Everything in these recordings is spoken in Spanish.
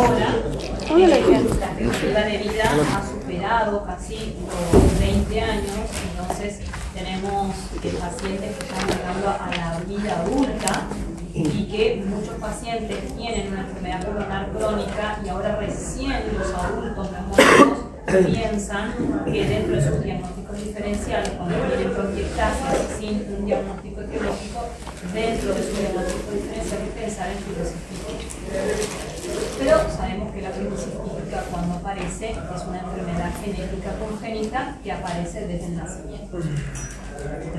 ahora la expectativa de vida ha superado casi los 20 años, entonces tenemos pacientes que están llegando a la vida adulta y que muchos pacientes tienen una enfermedad pulmonar crónica y ahora recién los adultos neumónicos piensan que dentro de sus diagnósticos diferenciales, cuando tienen bronquiectasis sin un diagnóstico etiológico, dentro de su diagnóstico diferencial pensar en fibrocística. Pero sabemos que la fibrocística cuando aparece es una enfermedad genética congénita que aparece desde el nacimiento.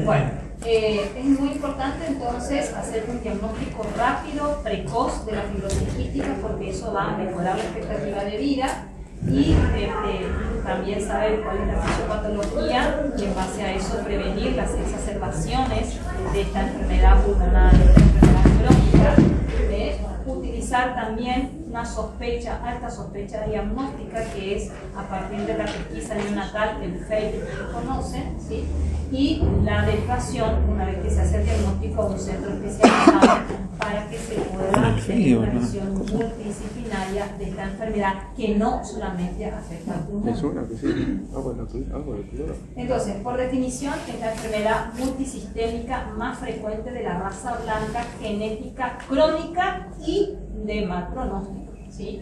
Bueno, es muy importante entonces hacer un diagnóstico rápido, precoz de la fibrocística porque eso va a mejorar la expectativa de vida y también saber cuál es la fisiopatología y en base a eso prevenir las exacerbaciones de esta enfermedad pulmonar, de esta enfermedad crónica. Utilizar también una sospecha, alta sospecha diagnóstica que es a partir de la pesquisa neonatal, el FAPE que conocen, ¿sí? Y la derivación, una vez que se hace el diagnóstico, a un centro especializado para que se pueda tener una visión multidisciplinaria de esta enfermedad que no solamente afecta al pulmón. Entonces, por definición, es la enfermedad multisistémica más frecuente de la raza blanca, genética, crónica y de mal pronóstico, ¿sí?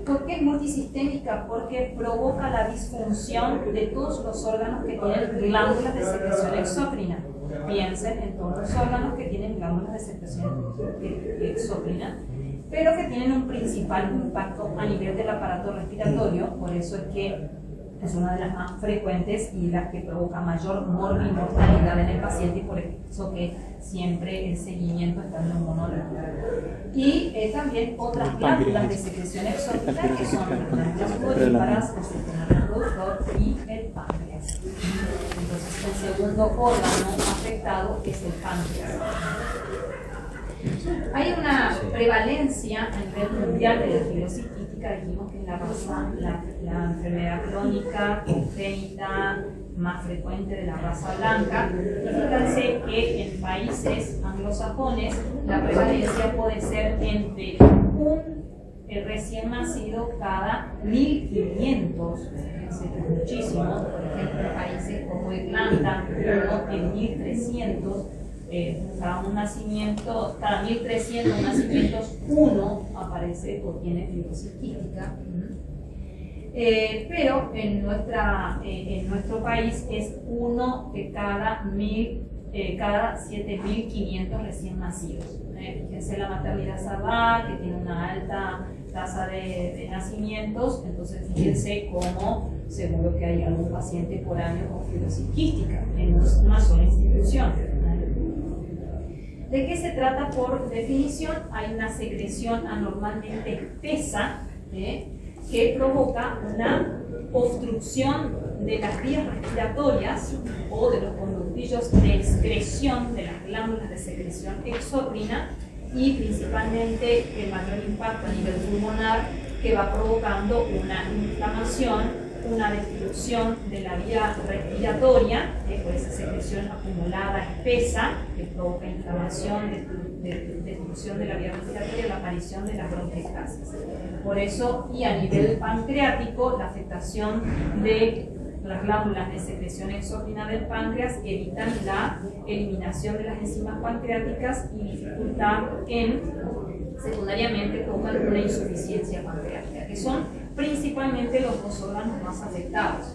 ¿Por qué es multisistémica? Porque provoca la disfunción de todos los órganos que tienen glándulas de secreción exócrina. Piensen en todos los órganos que tienen glándulas de secreción exócrina, pero que tienen un principal impacto a nivel del aparato respiratorio, por eso es que es una de las más frecuentes y las que provoca mayor mortalidad en el paciente y por eso que siempre el seguimiento está en un monólogo. Y también otras glándulas de secreción exótica que son las glándulas sudoríparas, el sistema reproductor y el páncreas. Entonces el segundo órgano afectado es el páncreas. Hay una prevalencia a nivel mundial de la fibrocística, dijimos que es la enfermedad crónica, congénita, más frecuente de la raza blanca. Y fíjense que en países anglosajones la prevalencia puede ser entre un recién nacido cada 1500, fíjense que es muchísimo, por ejemplo en países como Irlanda, uno en 1300. Cada 1300 nacimientos, uno aparece o tiene fibrosis quística. Pero en nuestro país es uno de cada 7.500 recién nacidos. Fíjense la maternidad salvaje, que tiene una alta tasa de nacimientos, entonces fíjense cómo seguro que hay algún paciente por año con fibrosis quística en una sola institución. ¿De qué se trata? Por definición, hay una secreción anormalmente espesa que provoca una obstrucción de las vías respiratorias o de los conductillos de excreción de las glándulas de secreción exócrina y principalmente el mayor impacto a nivel pulmonar que va provocando una inflamación, una destrucción de la vía respiratoria, por esa secreción acumulada espesa que provoca inflamación, destrucción de la vía respiratoria y la aparición de las bronquiectasis. Por eso, y a nivel pancreático, la afectación de las glándulas de secreción exócrina del páncreas evitan la eliminación de las enzimas pancreáticas y dificultad secundariamente provocan una insuficiencia pancreática, que son principalmente los dos órganos más afectados.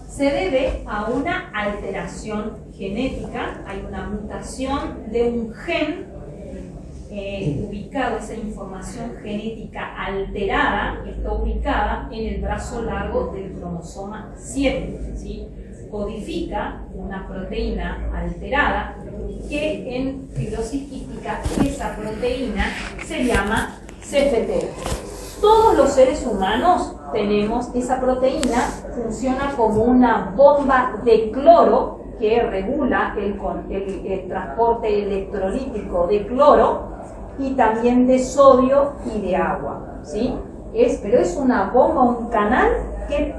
Se debe a una alteración genética, hay una mutación de un gen ubicado, esa información genética alterada está ubicada en el brazo largo del cromosoma 7, ¿sí? Codifica una proteína alterada que en fibrosis quística esa proteína se llama CFTR. Todos los seres humanos tenemos esa proteína, funciona como una bomba de cloro que regula el transporte electrolítico de cloro y también de sodio y de agua, ¿sí? Pero es una bomba, un canal que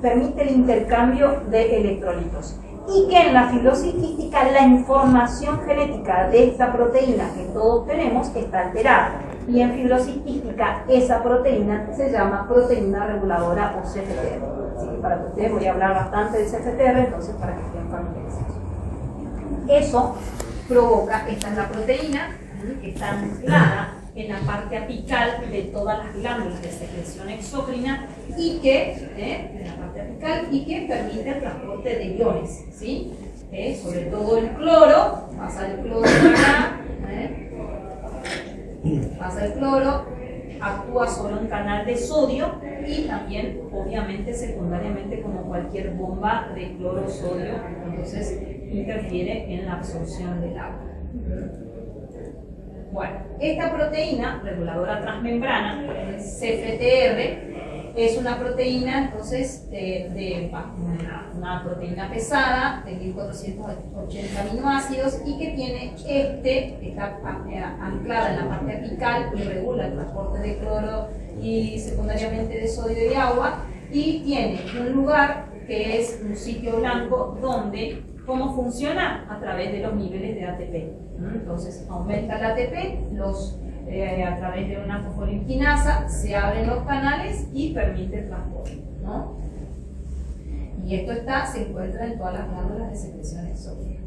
permite el intercambio de electrolitos. Y que en la fibrosis quística la información genética de esta proteína que todos tenemos está alterada. Y en fibrosis quística, esa proteína se llama proteína reguladora o CFTR. Así que para que ustedes voy a hablar bastante de CFTR, entonces para que estén familiarizados. Eso provoca, esta es la proteína que está anclada en la parte apical de todas las glándulas de secreción exócrina y que, en la parte apical, y que permite el transporte de iones, ¿sí? Sobre todo el cloro, pasa el cloro acá, pasa el cloro, actúa solo en canal de sodio y también, obviamente, secundariamente, como cualquier bomba de cloro-sodio, entonces interfiere en la absorción del agua. Bueno, esta proteína reguladora transmembrana, CFTR, es una proteína, entonces, una proteína pesada de 1480 aminoácidos y que tiene está anclada en la parte apical y regula el transporte de cloro y secundariamente de sodio y agua, y tiene un lugar que es un sitio blanco donde, ¿cómo funciona? A través de los niveles de ATP. Entonces aumenta el ATP, a través de una fosfolipidinas se abren los canales y permite el transporte, ¿no? Y esto se encuentra en todas las glándulas de secreción exógena.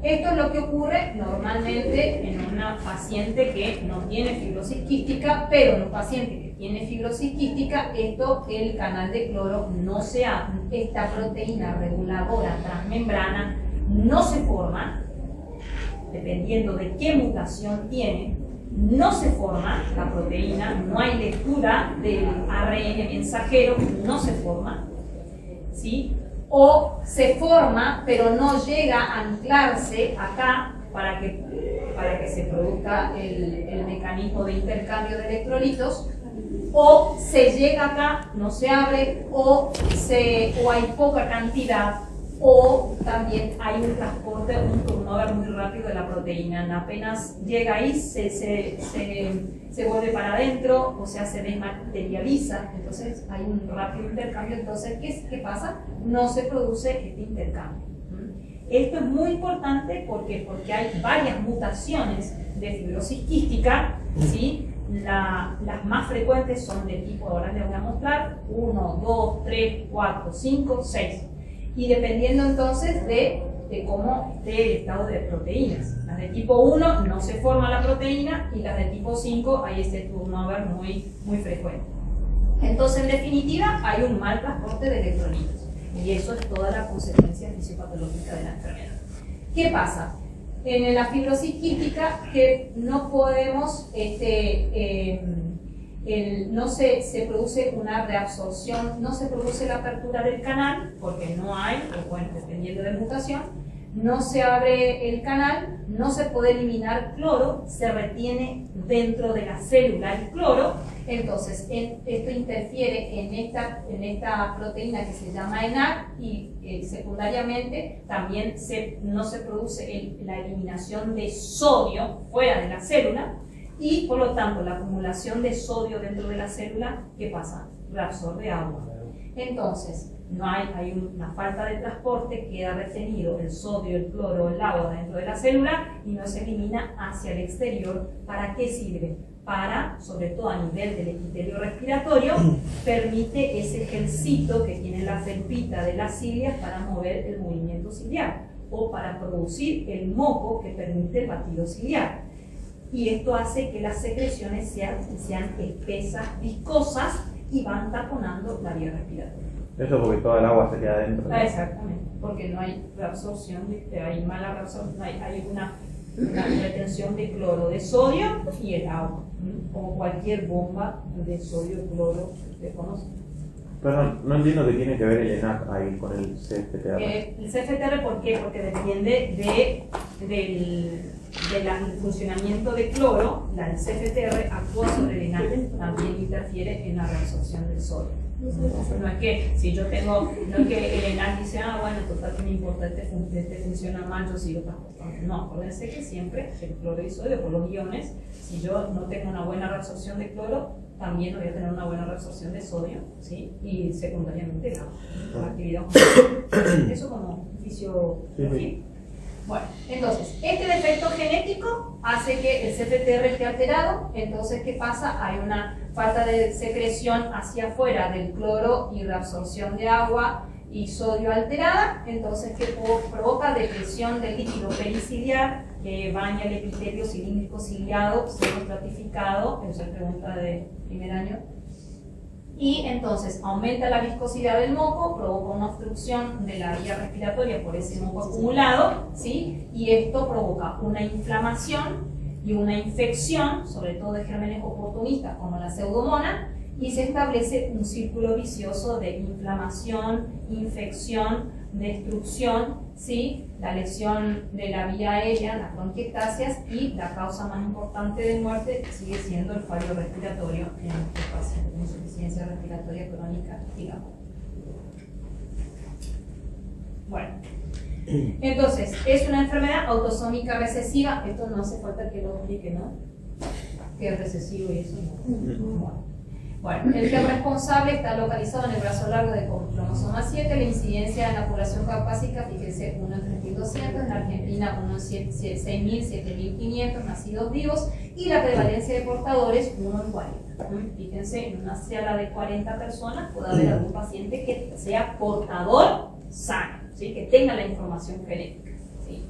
Esto es lo que ocurre normalmente en una paciente que no tiene fibrosis quística, pero en un paciente que tiene fibrosis quística, el canal de cloro no se abre, esta proteína reguladora transmembrana no se forma, dependiendo de qué mutación tiene, no se forma la proteína, no hay lectura del ARN mensajero, no se forma, ¿sí? O se forma, pero no llega a anclarse acá para que se produzca el mecanismo de intercambio de electrolitos, o se llega acá, no se abre, o hay poca cantidad, o también hay un transporte, un turnover muy rápido de la proteína. Apenas llega ahí, se vuelve para adentro, o sea, se desmaterializa, entonces hay un rápido intercambio. Entonces, ¿qué pasa? No se produce este intercambio. Esto es muy importante porque hay varias mutaciones de fibrosis quística, ¿sí? Las más frecuentes son de tipo, ahora les voy a mostrar, 1, 2, 3, 4, 5, 6. Y dependiendo entonces del estado de proteínas. Las de tipo 1 no se forma la proteína y las de tipo 5 hay este turnover muy frecuente. Entonces, en definitiva, hay un mal transporte de electrolitos. Y eso es toda la consecuencia fisiopatológica de la enfermedad. ¿Qué pasa? En la fibrosis quística, que no podemos, no se produce una reabsorción, no se produce la apertura del canal, porque no hay, o bueno, dependiendo de mutación, no se abre el canal, no se puede eliminar cloro, se retiene dentro de la célula el cloro. Entonces esto interfiere en esta proteína que se llama ENAC y secundariamente también no se produce la eliminación de sodio fuera de la célula y por lo tanto la acumulación de sodio dentro de la célula, ¿qué pasa? Reabsorbe agua. Entonces hay una falta de transporte, queda retenido el sodio, el cloro, el agua dentro de la célula y no se elimina hacia el exterior. ¿Para qué sirve? Para, sobre todo a nivel del epitelio respiratorio, permite ese gelcito que tiene la felpita de las cilias para mover el movimiento ciliar o para producir el moco que permite el batido ciliar. Y esto hace que las secreciones sean espesas, viscosas y van taponando la vía respiratoria. Eso porque toda el agua se queda adentro. Exactamente, porque no hay reabsorción, hay mala reabsorción, hay una retención de cloro, de sodio y el agua, como cualquier bomba de sodio, cloro que usted conoce. Perdón, no entiendo qué tiene que ver el ENAC ahí con el CFTR. El CFTR, ¿por qué? Porque depende del funcionamiento de cloro. El CFTR actúa sobre el ENAC, también interfiere en la reabsorción del sodio. No es que si yo tengo, no es que el ENAC dice, bueno, total que me importa, este funciona mal, yo sigo transportando. No, acuérdense que siempre el cloro y sodio por los iones, si yo no tengo una buena reabsorción de cloro, también voy a tener una buena reabsorción de sodio, ¿sí? Y secundariamente la actividad. Eso como fisiología. Bueno, entonces, este defecto genético hace que el CFTR esté alterado. Entonces, ¿qué pasa? Hay una falta de secreción hacia afuera del cloro y reabsorción de agua y sodio alterada. Entonces, ¿qué provoca? Depresión del líquido periciliar que baña el epitelio cilíndrico ciliado semi-estratificado. Esa es pregunta de primer año. Y entonces aumenta la viscosidad del moco, provoca una obstrucción de la vía respiratoria por ese moco acumulado, ¿sí? Y esto provoca una inflamación y una infección, sobre todo de gérmenes oportunistas como la pseudomonas, y se establece un círculo vicioso de inflamación, infección, destrucción, ¿sí? La lesión de la vía aérea, las bronquiectasias, y la causa más importante de muerte sigue siendo el fallo respiratorio en este paciente con insuficiencia respiratoria crónica, digamos. Bueno, entonces, es una enfermedad autosómica recesiva. Esto no hace falta que lo explique, ¿no? Que es recesivo y eso no. Bueno, el gen responsable está localizado en el brazo largo de cromosoma 7. La incidencia en la población caucásica, fíjense, 1 en 3.200, en Argentina 1 en 6.000, 7.500 nacidos vivos, y la prevalencia de portadores 1 en 40. Fíjense, en una sala de 40 personas puede haber algún paciente que sea portador sano, ¿sí? Que tenga la información genética, ¿sí?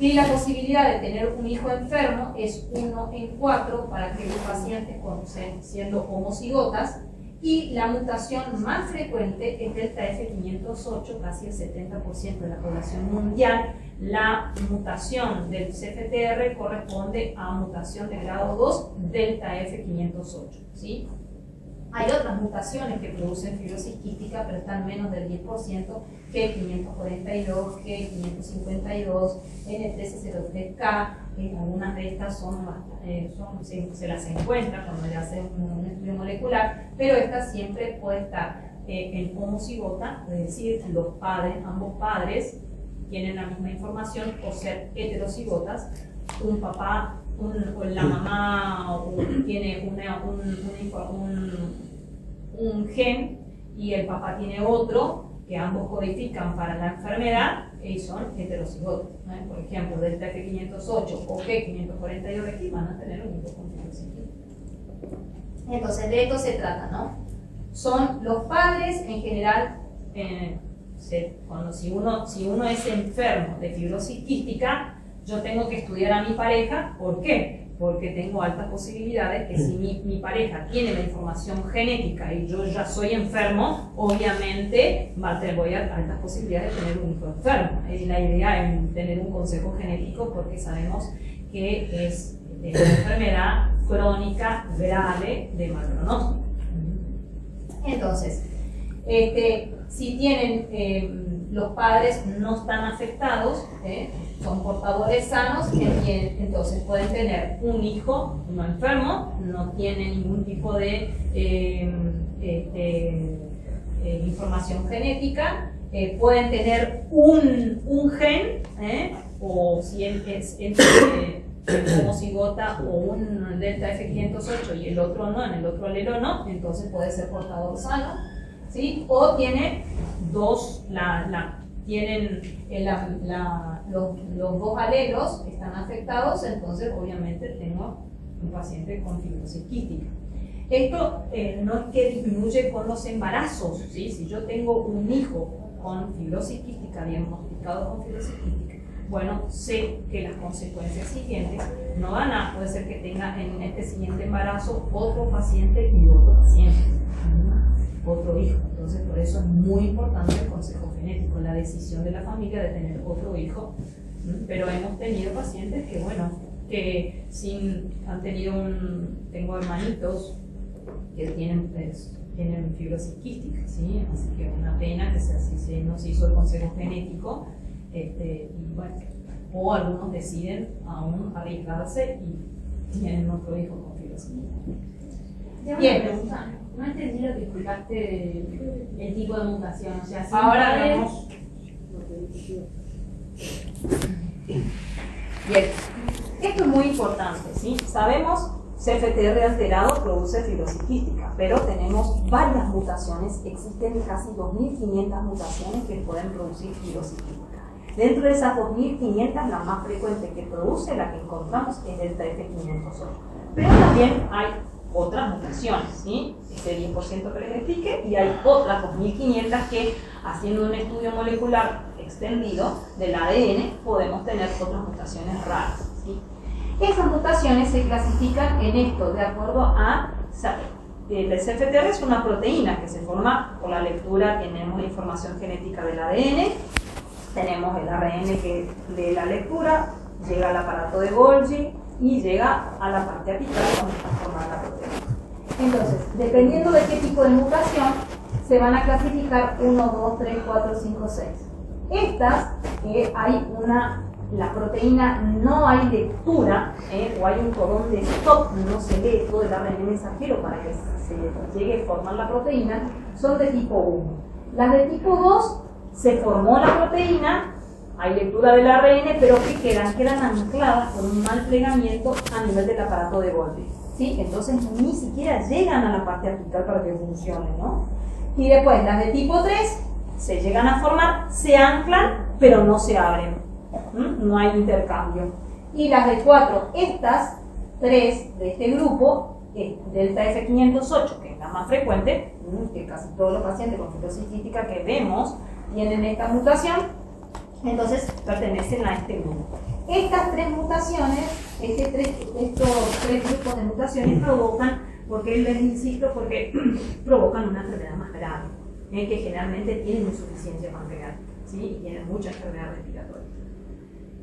Y la posibilidad de tener un hijo enfermo es 1 en 4 para aquellos pacientes siendo homocigotas, y la mutación más frecuente es delta F508, casi el 70% de la población mundial. La mutación del CFTR corresponde a mutación de grado 2, delta F508, ¿sí? Hay otras mutaciones que producen fibrosis quística, pero están menos del 10%, G542, G552, N1303K. Algunas de estas se las encuentra cuando le hacen un estudio molecular, pero esta siempre puede estar en homocigota, es decir, ambos padres tienen la misma información, o ser heterocigotas, un papá, la mamá tiene un gen y el papá tiene otro, que ambos codifican para la enfermedad y son heterocigotos, ¿no? Por ejemplo, delta F508 o G542 aquí van a tener un hijo con fibrosis quística. Entonces, de esto se trata, ¿no? Son los padres en general. Si uno es enfermo de fibrosis quística, yo tengo que estudiar a mi pareja. ¿Por qué? Porque tengo altas posibilidades que si mi pareja tiene la información genética y yo ya soy enfermo, obviamente voy a altas posibilidades de tener un hijo enfermo. La idea es tener un consejo genético porque sabemos que es una enfermedad crónica grave de mal pronóstico. Entonces, si tienen los padres no están afectados, son portadores sanos, entonces pueden tener un hijo no enfermo, no tiene ningún tipo de información genética, pueden tener un gen, o si es homocigota o un delta F508 y el otro no, en el otro alelo no, entonces puede ser portador sano, ¿sí? O tiene los dos alelos están afectados, entonces obviamente tengo un paciente con fibrosis quística. Esto no es que disminuye con los embarazos, ¿sí? Si yo tengo un hijo con fibrosis quística, diagnosticado con fibrosis quística, bueno, sé que las consecuencias siguientes no puede ser que tenga en este siguiente embarazo otro paciente y otro paciente, otro hijo. Entonces, por eso es muy importante el consejo genético, la decisión de la familia de tener otro hijo. Pero hemos tenido pacientes que, bueno, que tengo hermanitos que tienen fibrosis quística, ¿sí? Así que una pena que así no se hizo el consejo genético, y bueno, o algunos deciden aún arriesgarse y tienen otro hijo con fibrosis quística. Bien, pregunta. No entendí lo que explicaste el tipo de mutación. O sea, ahora vemos. Bien, esto es muy importante, ¿sí? Sabemos CFTR alterado produce fibrosis quística, pero tenemos varias mutaciones, existen casi 2.500 mutaciones que pueden producir fibrosis quística. Dentro de esas 2500, la más frecuente que produce, la que encontramos, es delta F508. Pero también hay otras mutaciones, ¿sí? Este 10% que les expliqué, y hay otras 2500 que, haciendo un estudio molecular extendido del ADN, podemos tener otras mutaciones raras, ¿sí? Esas mutaciones se clasifican en esto, de acuerdo a... El CFTR es una proteína que se forma por la lectura, tenemos la información genética del ADN, tenemos el ARN que lee la lectura, llega al aparato de Golgi y llega a la parte apical donde está formada la proteína. Entonces, dependiendo de qué tipo de mutación, se van a clasificar 1, 2, 3, 4, 5, 6. Estas, la proteína no hay lectura, o hay un codón de stop, no se lee todo el ARN mensajero para que se llegue a formar la proteína, son de tipo 1. Las de tipo 2, se formó la proteína, hay lectura del ARN, pero que quedan ancladas con un mal plegamiento a nivel del aparato de Golgi, ¿sí? Entonces ni siquiera llegan a la parte apical para que funcione, ¿no? Y después las de tipo 3 se llegan a formar, se anclan, pero no se abren. No hay intercambio. Y las de 4, estas 3 de este grupo, delta F508, que es la más frecuente, que casi todos los pacientes con fibrosis quística que vemos tienen esta mutación, entonces pertenecen a este grupo. Estas 3 mutaciones, estos 3 grupos de mutaciones provocan, porque les insisto, porque provocan una enfermedad más grave, que generalmente tienen insuficiencia pancreática, ¿sí? Y tienen mucha enfermedad respiratoria.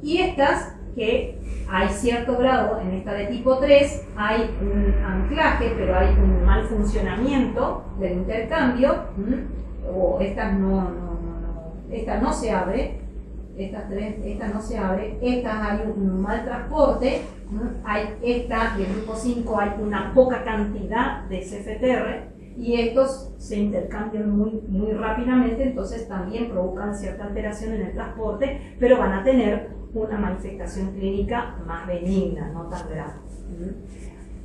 Y estas, que hay cierto grado, en esta de tipo 3, hay un anclaje, pero hay un mal funcionamiento del intercambio, o esta no se abre, esta no se abre, esta hay un mal transporte, esta del grupo 5 hay una poca cantidad de CFTR, y estos se intercambian muy rápidamente, entonces también provocan cierta alteración en el transporte, pero van a tener una manifestación clínica más benigna, no tan grave.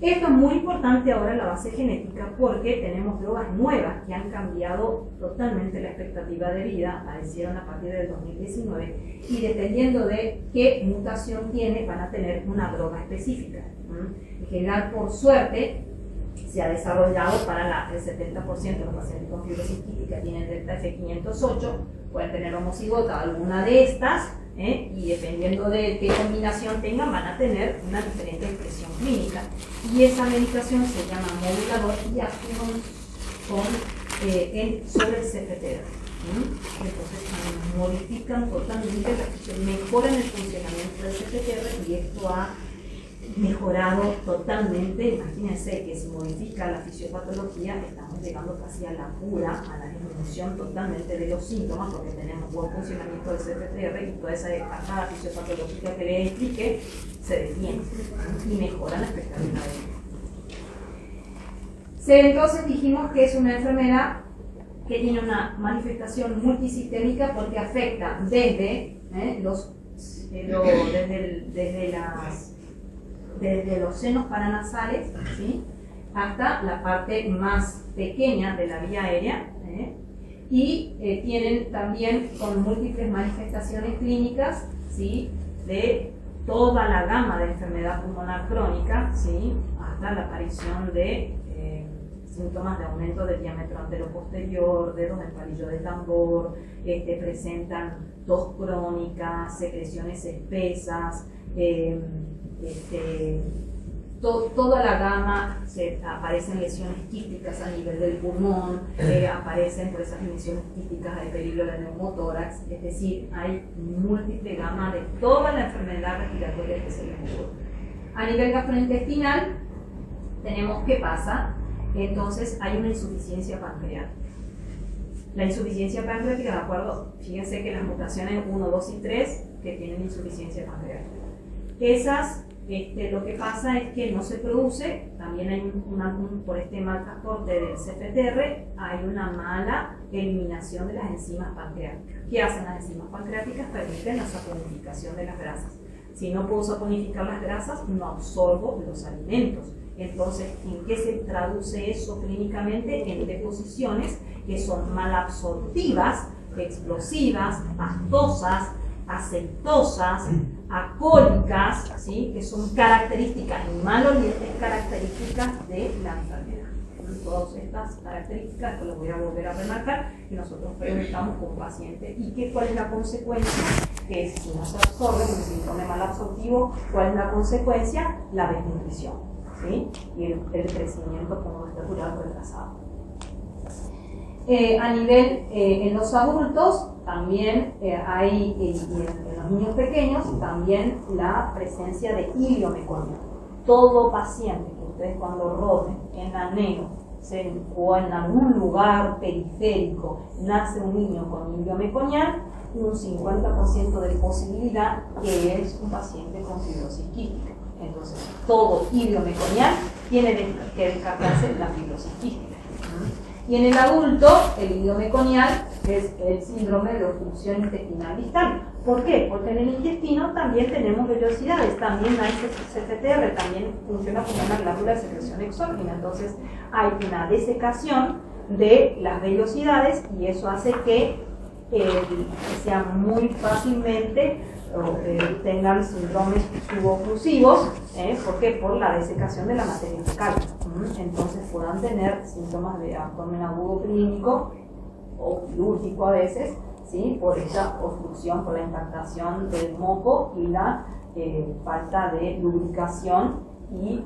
Esto es muy importante ahora en la base genética, porque tenemos drogas nuevas que han cambiado totalmente la expectativa de vida, aparecieron a partir del 2019, y dependiendo de qué mutación tiene, van a tener una droga específica. En general, por suerte, se ha desarrollado para el 70% de los pacientes con fibrosis quística que tienen delta F508, pueden tener homocigota alguna de estas, y dependiendo de qué combinación tengan, van a tener una diferente expresión clínica. Y esa medicación se llama modulador y actúan sobre el CFTR. Entonces modifican totalmente, mejoran el funcionamiento del CFTR, y esto ha mejorado totalmente. Imagínense que si modifica la fisiopatología, estamos llegando casi a la cura, a la disminución totalmente de los síntomas, porque tenemos buen funcionamiento del CFTR, y toda esa carga fisiopatológica que les expliqué se detiene y mejora la expectativa de vida. Entonces dijimos que es una enfermedad que tiene una manifestación multisistémica, porque afecta desde los senos paranasales, ¿sí?, hasta la parte más pequeña de la vía aérea, y tienen también con múltiples manifestaciones clínicas, ¿sí?, de toda la gama de enfermedad pulmonar crónica, ¿sí?, hasta la aparición de síntomas de aumento del diámetro anteroposterior, dedos en palillo de tambor, presentan tos crónica, secreciones espesas, toda la gama, aparecen lesiones quísticas a nivel del pulmón, aparecen por esas lesiones quísticas el peligro del neumotórax, es decir, hay múltiple gama de toda la enfermedad respiratoria que se les ocurre. A nivel gastrointestinal, tenemos qué pasa. Entonces hay una insuficiencia pancreática. La insuficiencia pancreática, de acuerdo, fíjense que las mutaciones 1, 2 y 3 que tienen insuficiencia pancreática. Esas, lo que pasa es que no se produce, también hay por este mal transporte del CFTR, hay una mala eliminación de las enzimas pancreáticas. ¿Qué hacen las enzimas pancreáticas? Permiten la saponificación de las grasas. Si no puedo saponificar las grasas, no absorbo los alimentos. Entonces, ¿en qué se traduce eso clínicamente? En deposiciones que son malabsortivas, explosivas, pastosas, aceitosas, alcohólicas, ¿sí? Que son características y malolientes características de la enfermedad. Todas estas características, que las voy a volver a remarcar, y nosotros preguntamos con paciente y cuál es la consecuencia, que es, si no se absorbe, un síndrome mal absortivo, cuál es la consecuencia, la desnutrición, ¿sí? Y el crecimiento como estatura retrasado. A nivel en los adultos también hay, y en los niños pequeños, también la presencia de ilio meconiano. Todo paciente que ustedes cuando roden en aneo o en algún lugar periférico nace un niño con ilio meconiano, un 50% de posibilidad que es un paciente con fibrosis quística. Entonces, todo ilio meconiano tiene que descartarse la fibrosis quística. Y en el adulto, el ilio meconial es el síndrome de obstrucción intestinal distal. ¿Por qué? Porque en el intestino también tenemos vellosidades, también hay CFTR, también funciona como una glándula de secreción exógena. Entonces hay una desecación de las vellosidades y eso hace que sean muy fácilmente tengan síndromes suboclusivos. ¿Por qué? Por la desecación de la materia fecal. Entonces puedan tener síntomas de abdomen agudo clínico o quirúrgico a veces, ¿sí? Por esa obstrucción, por la impactación del moco y la falta de lubricación y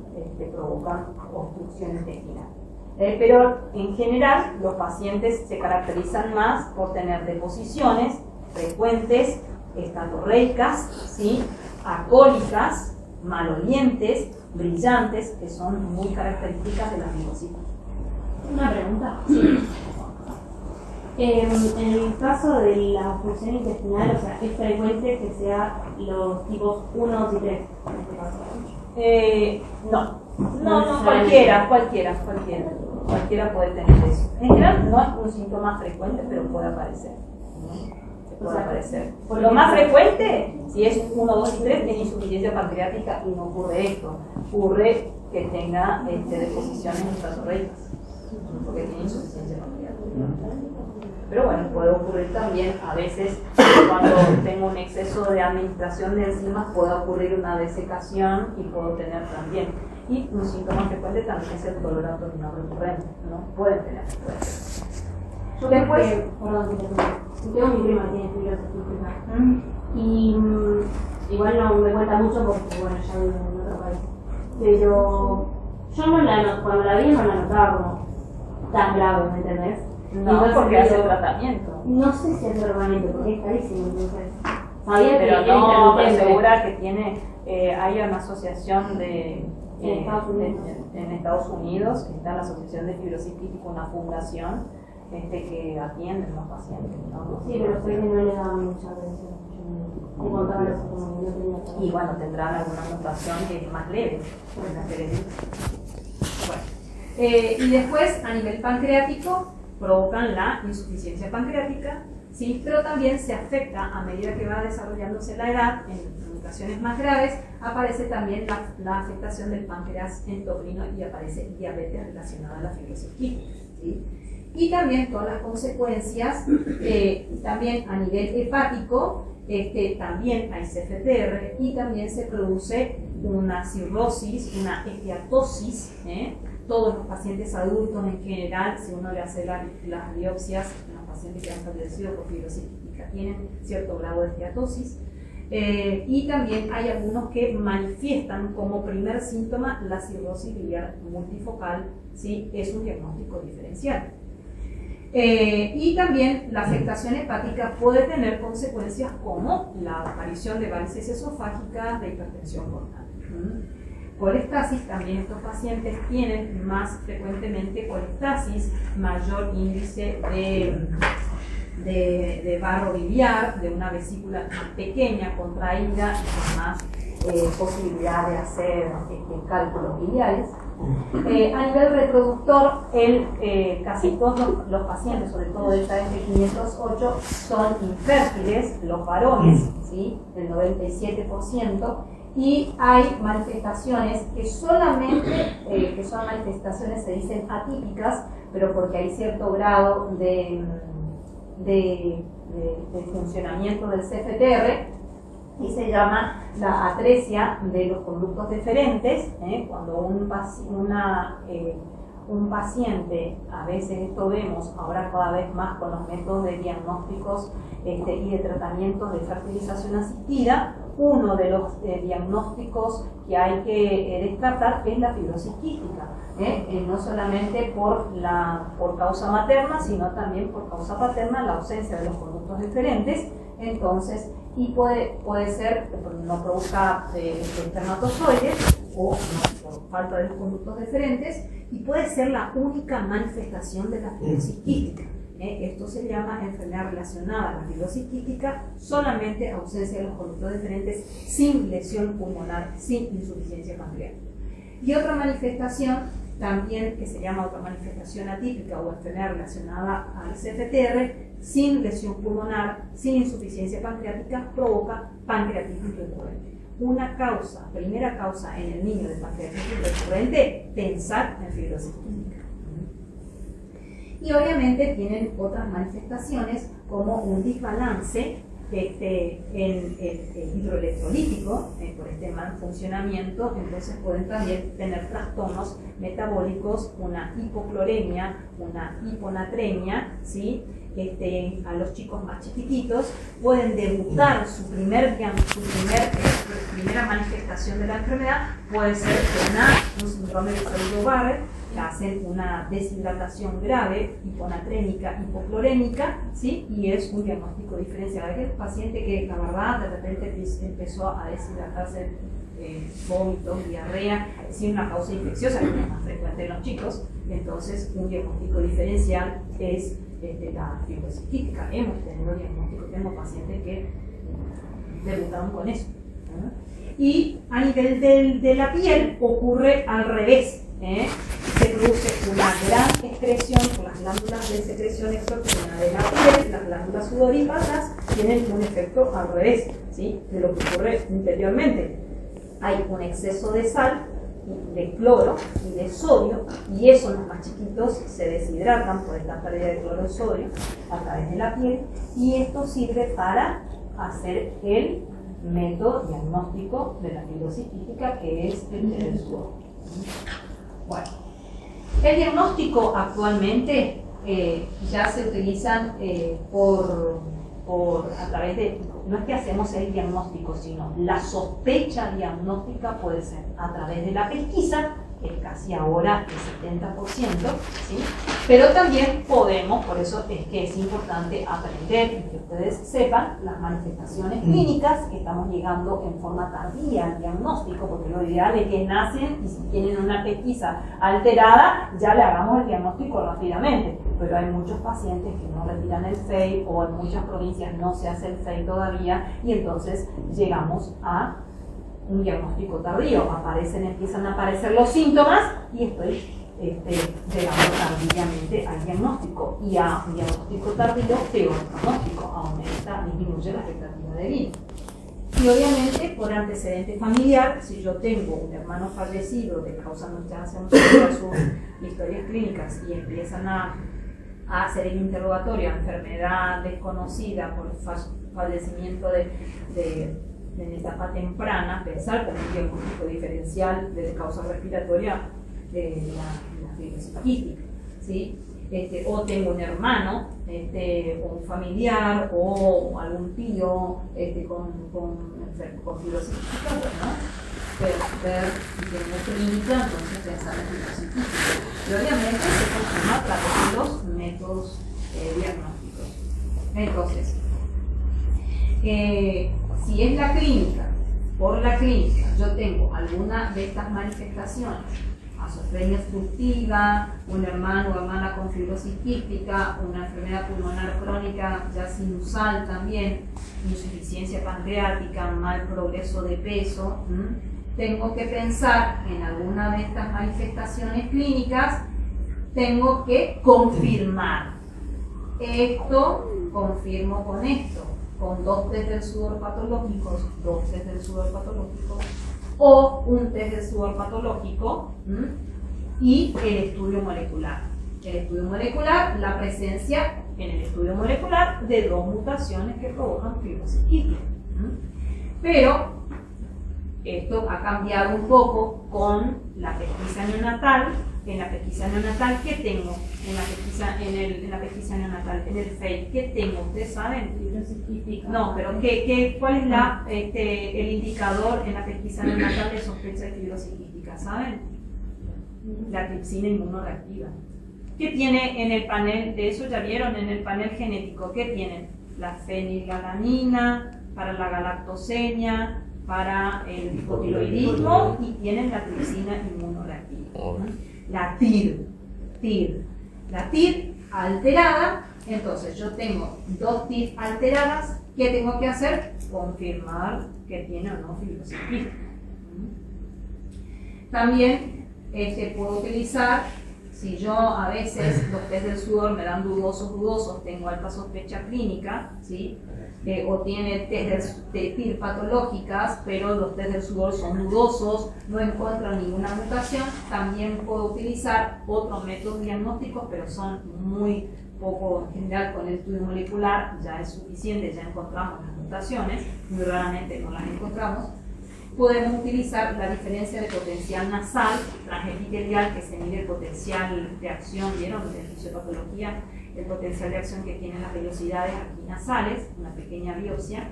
provocan obstrucción intestinal. Pero en general los pacientes se caracterizan más por tener deposiciones frecuentes, estatorreicas, ¿sí? Alcohólicas, malolientes, brillantes, que son muy características de la fibrosis. Una pregunta. Sí. En el caso de la obstrucción intestinal, o sea, ¿es frecuente que sea los tipos 1, 2 y 3 en este caso? No, cualquiera puede tener eso. En general no es un síntoma frecuente, pero puede aparecer. Lo más frecuente, si es 1, 2 y 3, tiene insuficiencia pancreática y no ocurre esto. Ocurre que tenga deposiciones estatorreicas, porque tiene insuficiencia pancreática. Pero bueno, puede ocurrir también, a veces, cuando tengo un exceso de administración de enzimas, puede ocurrir una desecación y puedo tener también. Y un síntoma frecuente también es el dolor abdominal recurrente, ¿no? Pueden tener. Yo después, tengo mi prima que tiene fibrosis quística y igual no me cuenta mucho porque bueno, ya vivo en otro país, pero yo cuando la vi no la notaba como tan grave, ¿me entendés? No, entonces, porque hace tratamiento. No sé si hace tratamiento porque es carísimo, entonces sabía pero que no, era pero segura que tiene, hay una asociación en Estados Unidos, que está la Asociación de Fibrosis Quística, una fundación que atiende a los pacientes, ¿no? Sí, pero fue que no le daban mucha atención. Me contaban eso como que no tenía todo. Y bueno, tendrán alguna mutación que es más leve. Bueno. Y después, a nivel pancreático, provocan la insuficiencia pancreática, ¿sí? Pero también se afecta a medida que va desarrollándose la edad. En ocasiones más graves aparece también la afectación del páncreas endocrino y aparece diabetes relacionada a la fibrosis quística, ¿sí? Y también todas las consecuencias, también a nivel hepático, también hay CFTR y también se produce una cirrosis, una esteatosis. Todos los pacientes adultos en general, si uno le hace las biopsias, los pacientes que han fallecido por fibrosis quística tienen cierto grado de esteatosis. Y también hay algunos que manifiestan como primer síntoma la cirrosis biliar multifocal, ¿sí? Es un diagnóstico diferencial. Y también la afectación hepática puede tener consecuencias como la aparición de varices esofágicas, de hipertensión portal. Colestasis, también estos pacientes tienen más frecuentemente colestasis, mayor índice de barro biliar, de una vesícula más pequeña, contraída y con más posibilidad de hacer cálculos biliares. A nivel reproductor, casi todos los pacientes, sobre todo del TF508, son infértiles, los varones, ¿sí? El 97%, y hay manifestaciones que solamente, que son manifestaciones, se dicen atípicas, pero porque hay cierto grado de de funcionamiento del CFTR y se llama la atresia de los conductos deferentes, cuando un paciente, a veces esto vemos ahora cada vez más con los métodos de diagnósticos y de tratamientos de fertilización asistida, uno de los diagnósticos que hay que descartar es la fibrosis quística, no solamente por causa materna, sino también por causa paterna, la ausencia de los conductos deferentes. Entonces, y puede ser que no produzca espermatozoides o por falta de los conductos deferentes, y puede ser la única manifestación de la fibrosis quística. Esto se llama enfermedad relacionada a la fibrosis quística, solamente ausencia de los conductos deferentes, sin lesión pulmonar, sin insuficiencia pancreática. Y otra manifestación también, que se llama otra manifestación atípica o enfermedad relacionada al CFTR, sin lesión pulmonar, sin insuficiencia pancreática, provoca pancreatitis recurrente. Primera causa en el niño de pancreatitis recurrente, pensar en fibrosis quística. Y obviamente tienen otras manifestaciones como un desbalance en el hidroelectrolítico, por este mal funcionamiento. Entonces pueden también tener trastornos metabólicos, una hipocloremia, una hiponatremia, ¿sí? A los chicos más chiquititos pueden debutar su primera manifestación de la enfermedad, puede ser un síndrome de Pseudo-Barrett, que hacen una deshidratación grave, hiponatrémica, hipoclorémica, ¿sí? Y es un diagnóstico diferencial. Aquel paciente que la verdad de repente empezó a deshidratarse, vómitos, diarrea, sin una causa infecciosa, que es más frecuente en los chicos, entonces un diagnóstico diferencial es la fibrosis quística. Hemos tenido diagnósticos, tenemos pacientes que debutaron con eso. Y a nivel de la piel ocurre al revés. Se produce una gran excreción por las glándulas de secreción exógena de la piel, las glándulas sudoríparas tienen un efecto al revés, ¿sí? De lo que ocurre interiormente. Hay un exceso de sal, de cloro y de sodio, y eso los más chiquitos se deshidratan por esta pérdida de cloro y sodio a través de la piel, y esto sirve para hacer el método diagnóstico de la fibrosis quística, que es el test del sudor. Bueno, el diagnóstico actualmente ya se utilizan a través de, no es que hacemos el diagnóstico, sino la sospecha diagnóstica puede ser a través de la pesquisa, que es casi ahora el 70%, ¿sí? Pero también podemos, por eso es que es importante aprender y que ustedes sepan las manifestaciones clínicas, que estamos llegando en forma tardía al diagnóstico, porque lo ideal es que nacen y si tienen una pesquisa alterada, ya le hagamos el diagnóstico rápidamente. Pero hay muchos pacientes que no retiran el FEI, o en muchas provincias no se hace el FEI todavía, y entonces llegamos a un diagnóstico tardío. Empiezan a aparecer los síntomas y estoy llegando tardíamente al diagnóstico, y a un diagnóstico tardío, peor pronóstico, disminuye la expectativa de vida. Y obviamente por antecedente familiar, si yo tengo un hermano fallecido de causa muchas sus historias clínicas y empiezan a hacer el interrogatorio a enfermedad desconocida por fallecimiento en etapa temprana, pensar con un diagnóstico diferencial de causa respiratoria de la fibrosis quística, ¿sí? O tengo un hermano, o un familiar, o algún tío con fibrosis quística, bueno, ver si tenemos clínica, entonces pensar en fibrosis quística. Y obviamente se confirma a través de los métodos diagnósticos. Entonces, si es la clínica, por la clínica, yo tengo alguna de estas manifestaciones, azofrenia obstructiva, un hermano o hermana con fibrosis quística, una enfermedad pulmonar crónica ya sinusal también, insuficiencia pancreática, mal progreso de peso, tengo que pensar en alguna de estas manifestaciones clínicas, tengo que confirmar. Esto confirmo con esto, con 2 test del sudor patológicos, 2 test del sudor patológico, o un test del sudor patológico y el estudio molecular. el estudio molecular, la presencia en el estudio molecular de 2 mutaciones que provocan fibrosis quística. Pero esto ha cambiado un poco con la pesquisa neonatal. En la pesquisa neonatal, ¿qué tengo? En la pesquisa neonatal, en el FATE, ¿qué tengo? ¿Ustedes saben? No, pero ¿cuál es el indicador en la pesquisa neonatal de sospecha de fibrosis quística? ¿Saben? La tripsina inmunoreactiva. ¿Qué tiene en el panel? De eso ya vieron, en el panel genético, ¿qué tienen? La fenilgalanina, para la galactosemia, para el hipotiroidismo, y tienen la tripsina inmunoreactiva. La TIR. La TIR alterada, entonces yo tengo 2 TIR alteradas, ¿qué tengo que hacer? Confirmar que tiene o no fibrosis quística. También puedo utilizar, si yo a veces los test del sudor me dan dudosos, tengo alta sospecha clínica, ¿sí? O tiene test de TIR patológicas, pero los test del sudor son dudosos, no encuentran ninguna mutación, también puedo utilizar otros métodos diagnósticos, pero son muy poco, en general con el estudio molecular ya es suficiente, ya encontramos las mutaciones, muy raramente no las encontramos. Podemos utilizar la diferencia de potencial nasal, transepitelial, que se mide el potencial de acción, ¿vieron? De fisiopatología, el potencial de acción que tienen las vellosidades aquí nasales, una pequeña biopsia,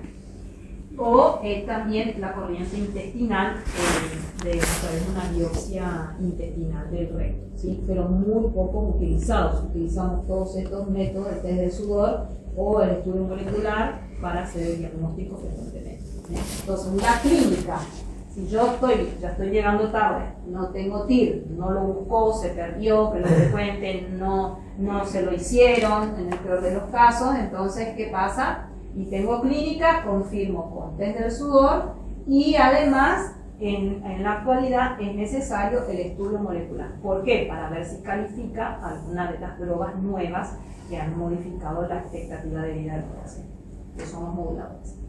o también la corriente intestinal a través de una biopsia intestinal del recto, ¿sí? Pero muy poco utilizados. Utilizamos todos estos métodos, el test del sudor o el estudio molecular para hacer el diagnóstico frecuentemente. Entonces, la clínica, si yo ya estoy llegando tarde, no tengo TIR, no lo buscó, se perdió, que lo frecuente, no se lo hicieron, en el peor de los casos, entonces, ¿qué pasa? Y tengo clínica, confirmo con test del sudor y además, en la actualidad, es necesario el estudio molecular. ¿Por qué? Para ver si califica alguna de las drogas nuevas que han modificado la expectativa de vida del paciente, que son los moduladores.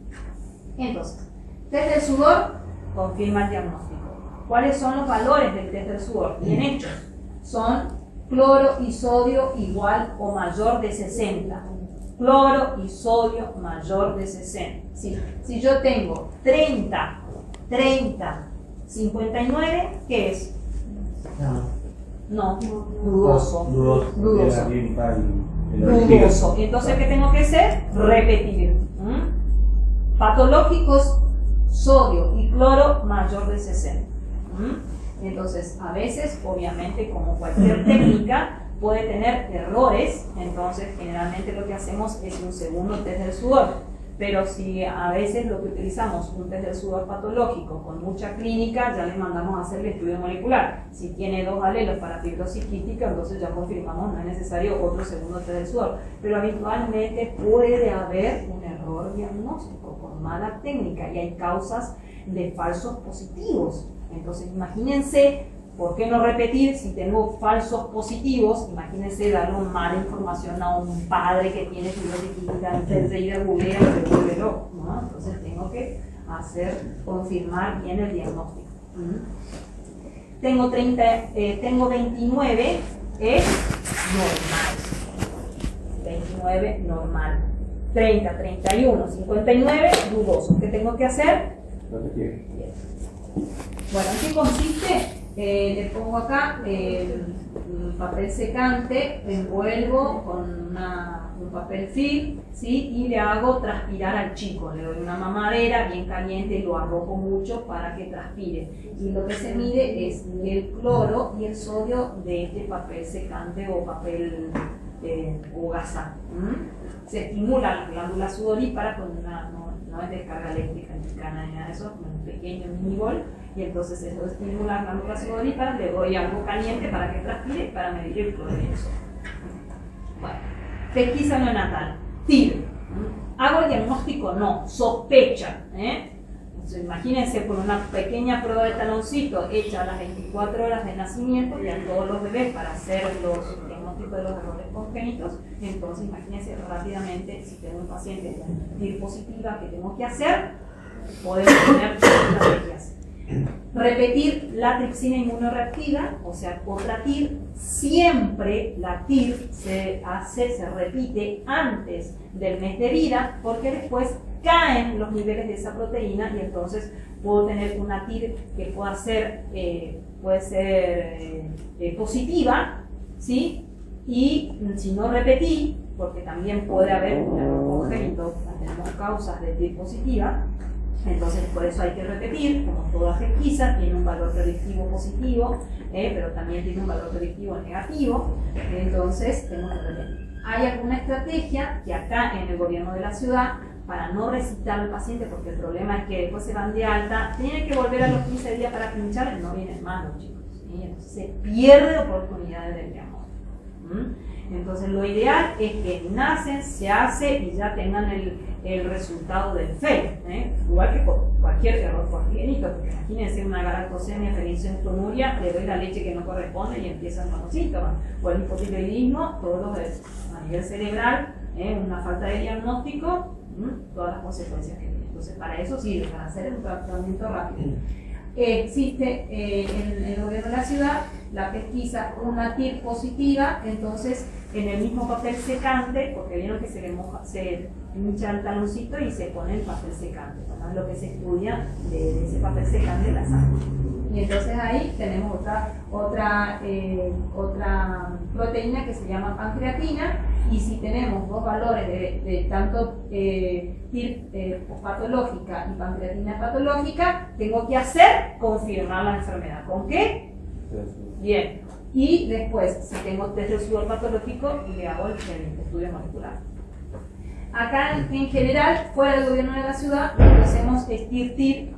Entonces, test del sudor confirma el diagnóstico. ¿Cuáles son los valores del test del sudor? Bien hechos. Son cloro y sodio igual o mayor de 60. Cloro y sodio mayor de 60. ¿Sí? Si yo tengo 30, 59, ¿qué es? No, dudoso. Dudoso. Entonces, ¿qué tengo que hacer? Repetir. Patológicos, sodio y cloro mayor de 60. Entonces, a veces, obviamente, como cualquier técnica, puede tener errores. Entonces, generalmente lo que hacemos es un segundo test del sudor. Pero si a veces lo que utilizamos un test del sudor patológico con mucha clínica, ya le mandamos a hacer el estudio molecular. Si tiene 2 alelos para fibrosis quística, entonces ya confirmamos, no es necesario otro segundo test del sudor. Pero habitualmente puede haber un error diagnóstico con mala técnica y hay causas de falsos positivos. Entonces imagínense, ¿por qué no repetir si tengo falsos positivos? Imagínense darle mala información a un padre que tiene fibrosis quística, enseguida googlea y se vuelve loco, ¿no? Entonces tengo que confirmar bien el diagnóstico. Tengo 29, es normal. 29, normal. 30, 31, 59, dudoso. ¿Qué tengo que hacer? Repetir. Bueno, ¿en qué consiste? Le pongo acá papel secante, envuelvo con un papel film, ¿sí? Y le hago transpirar al chico. Le doy una mamadera bien caliente y lo arrojo mucho para que transpire. Y lo que se mide es el cloro y el sodio de este papel secante o papel o gasa. Se estimula la glándula sudorípara con no es descarga eléctrica ni cana ni nada de eso, un pequeño mini bol. Y entonces eso estimula la glándula sudorípara, le doy algo caliente para que transpire para medir el cloro y el sodio. Bueno, pesquisa neonatal, TIR. ¿Hago el diagnóstico? No, sospecha. Entonces, imagínense por una pequeña prueba de taloncito hecha a las 24 horas de nacimiento y a todos los bebés para hacer los diagnósticos de los errores congénitos. Entonces, imagínense rápidamente si tengo un paciente TIR positiva, ¿qué tengo que hacer? Podemos tener estrategias. Repetir la tripsina inmunoreactiva, o sea, otra TIR. Siempre la TIR se repite antes del mes de vida, porque después caen los niveles de esa proteína y entonces puedo tener una TIR que pueda ser, puede ser positiva, ¿sí? Y si no repetí, porque también puede haber un error congénito, tenemos causas de TIR positiva, entonces por eso hay que repetir, como toda pesquisa, tiene un valor predictivo positivo, pero también tiene un valor predictivo negativo, entonces tengo que repetir. Hay alguna estrategia que acá en el gobierno de la ciudad, para no recitar al paciente, porque el problema es que después se van de alta, tienen que volver a los 15 días para pinchar y no vienen más los chicos, ¿sí? Entonces se pierde oportunidades del diagnóstico. Entonces lo ideal es que nacen, se hace y ya tengan el resultado del FEI, igual que por cualquier error congénito, porque imagínense una galactosemia, fenicentonuria, le doy la leche que no corresponde y empiezan con los síntomas, o el hipotiroidismo, todo lo es a nivel cerebral, una falta de diagnóstico, todas las consecuencias que tiene. Entonces para eso sirve, para hacer un tratamiento rápido. Existe en el gobierno de la ciudad la pesquisa una TIR positiva, entonces en el mismo papel secante, porque vieron que se le moja, se hincha el taloncito y se pone el papel secante, ¿no? Es lo que se estudia de ese papel secante de la sangre. Y entonces ahí tenemos otra proteína que se llama pancreatina, y si tenemos dos valores de tanto TIR patológica y pancreatina patológica, tengo que confirmar la enfermedad. ¿Con qué? Bien. Y después, si tengo test de sudor patológico, le hago el estudio molecular. Acá en general, fuera del gobierno de la ciudad, lo que hacemos es TIR-TIR,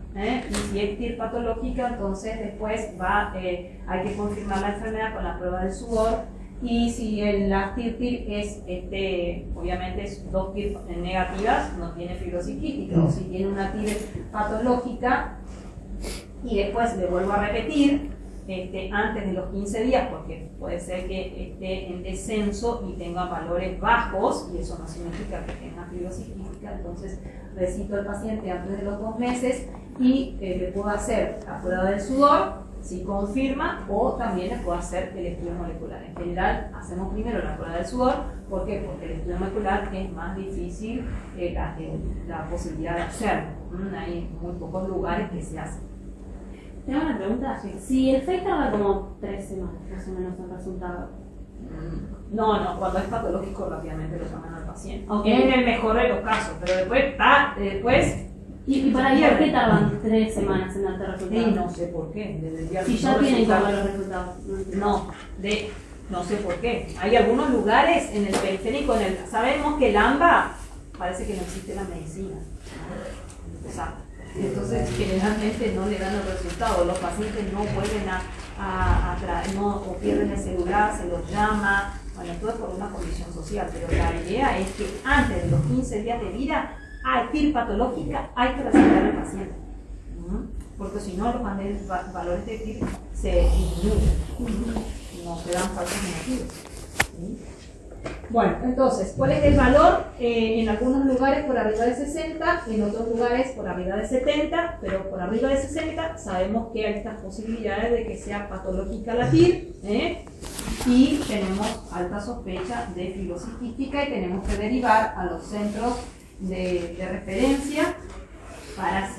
y si es TIR patológica, entonces después hay que confirmar la enfermedad con la prueba del sudor, y si la TIR-TIR es, obviamente es dos TIR negativas, no tiene fibrosis quística, o si tiene una TIR patológica, y después le vuelvo a repetir, antes de los 15 días, porque puede ser que esté en descenso y tenga valores bajos, y eso no significa que tenga fibrosis quística, entonces recito al paciente antes de los 2 meses y le puedo hacer la prueba del sudor, si confirma, o también le puedo hacer el estudio molecular. En general, hacemos primero la prueba del sudor. ¿Por qué? Porque el estudio molecular es más difícil la posibilidad de hacerlo. Hay muy pocos lugares que se hacen. Tengo una pregunta. Sí. Si el FEI tarda como 3 semanas, más o menos, el resultado. No, cuando es patológico rápidamente lo llaman al paciente. Okay. Es en el mejor de los casos, pero después ¿Y para ahí por qué tardan 3 semanas en darte resultados? Sí, no sé por qué. Si ya tienen como los resultados. No sé por qué. Hay algunos lugares en el periférico, sabemos que el AMBA parece que no existe la medicina. Entonces generalmente no le dan los resultados, los pacientes no vuelven o pierden el celular, se los llama, bueno, todo es por una condición social, pero la idea es que antes de los 15 días de vida, hay TIR patológica, hay que recetar al paciente, porque si no los valores de TIR se disminuyen, no se dan falsos negativos. ¿Sí? Bueno, entonces, ¿cuál es el valor? En algunos lugares por arriba de 60, en otros lugares por arriba de 70, pero por arriba de 60 sabemos que hay estas posibilidades de que sea patológica la TIR, y tenemos alta sospecha de fibrosis quística y tenemos que derivar a los centros de referencia para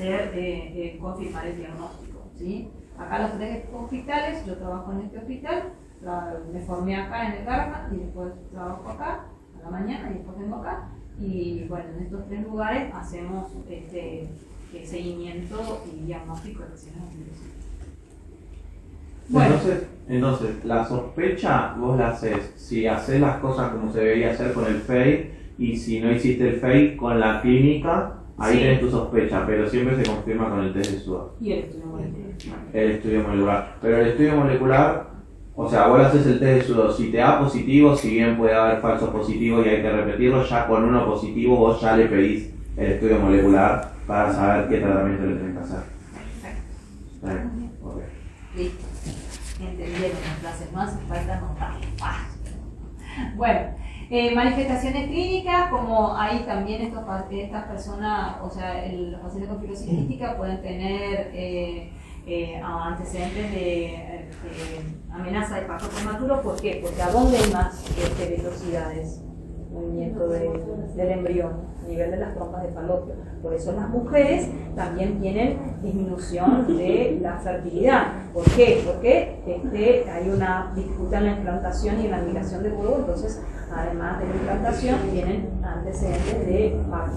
confirmar el diagnóstico, ¿sí? Acá los 3 hospitales, yo trabajo en este hospital, me formé acá en el Garma y después trabajo acá a la mañana y después vengo acá, y bueno, en estos 3 lugares hacemos seguimiento y diagnóstico de lesiones antivirales. Bueno. Entonces, la sospecha vos la haces si haces las cosas como se debería hacer con el FEI, y si no hiciste el FEI con la clínica, ahí sí tenés tu sospecha, pero siempre se confirma con el test de sudor. Y el estudio molecular. El estudio molecular. Pero el estudio molecular, o sea, vos haces el test de sudor, si te da positivo, si bien puede haber falsos positivos y hay que repetirlo, ya con uno positivo vos ya le pedís el estudio molecular para saber qué tratamiento le tenés que hacer. Okay. Listo. Entendieron las clases, no hace falta anotar. Bueno, manifestaciones clínicas, como ahí también estas personas, o sea, los pacientes con fibrosis quística pueden tener antecedentes de amenaza de parto prematuro. ¿Por qué? Porque ¿a dónde hay más velocidades? Movimiento del embrión, a nivel de las trompas de falopio. Por eso las mujeres también tienen disminución de la fertilidad. ¿Por qué? Porque hay una dificultad en la implantación y en la migración del huevo. Entonces, además de la implantación, tienen antecedentes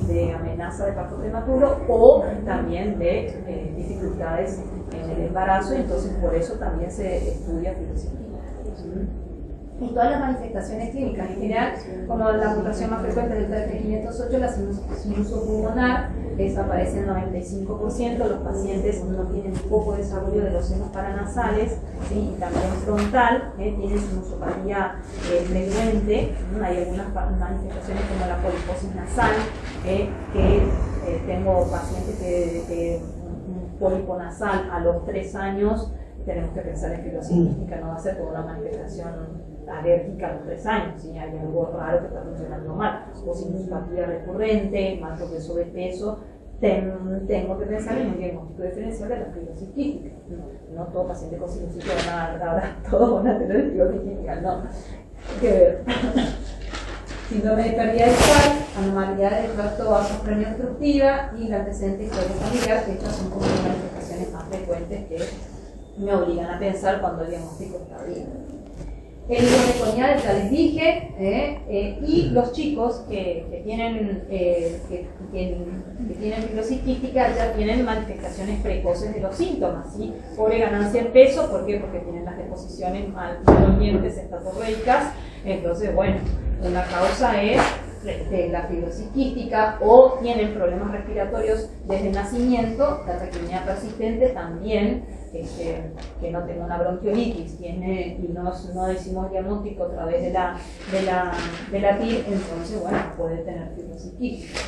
de amenaza de parto prematuro o también de dificultades en el embarazo. Entonces, por eso también se estudia fibrosis quística. Y todas las manifestaciones clínicas en general, como la mutación más frecuente del TRF508, la sinuso pulmonar, esa aparece en el 95%, los pacientes no tienen poco desarrollo de los senos paranasales, ¿sí? Y también frontal, tienen sinusopatía frecuente, hay algunas manifestaciones como la poliposis nasal, que tengo pacientes que un pólipo nasal a los 3 años, tenemos que pensar en fibrosis quística, no va a ser por una manifestación alérgica a los 3 años, si hay algo raro que está funcionando mal, o sinusopatía recurrente, más progreso de peso, tengo que pensar en un diagnóstico diferencial de la fibrosis quística. No todo paciente con sinusitis ahora todos van a tener fibrosis quística, no. Que ver. Síndrome de pérdida visual, anomalía del tracto vasocráneo obstructiva y la antecedente histórico familiar, que estas son como las manifestaciones más frecuentes que me obligan a pensar cuando el diagnóstico está bien. El hilo meconial, ya les dije, y los chicos que tienen fibrosis quística ya tienen manifestaciones precoces de los síntomas, ¿sí? Pobre ganancia en peso, ¿por qué? Porque tienen las deposiciones malnutrientes estatorreicas. Entonces, bueno, la causa es la fibrosis quística, o tienen problemas respiratorios desde el nacimiento, la taquipnea persistente también, que no tenga una bronquiolitis, y no decimos diagnóstico a través de la TIR, entonces, bueno, puede tener fibrosis quística.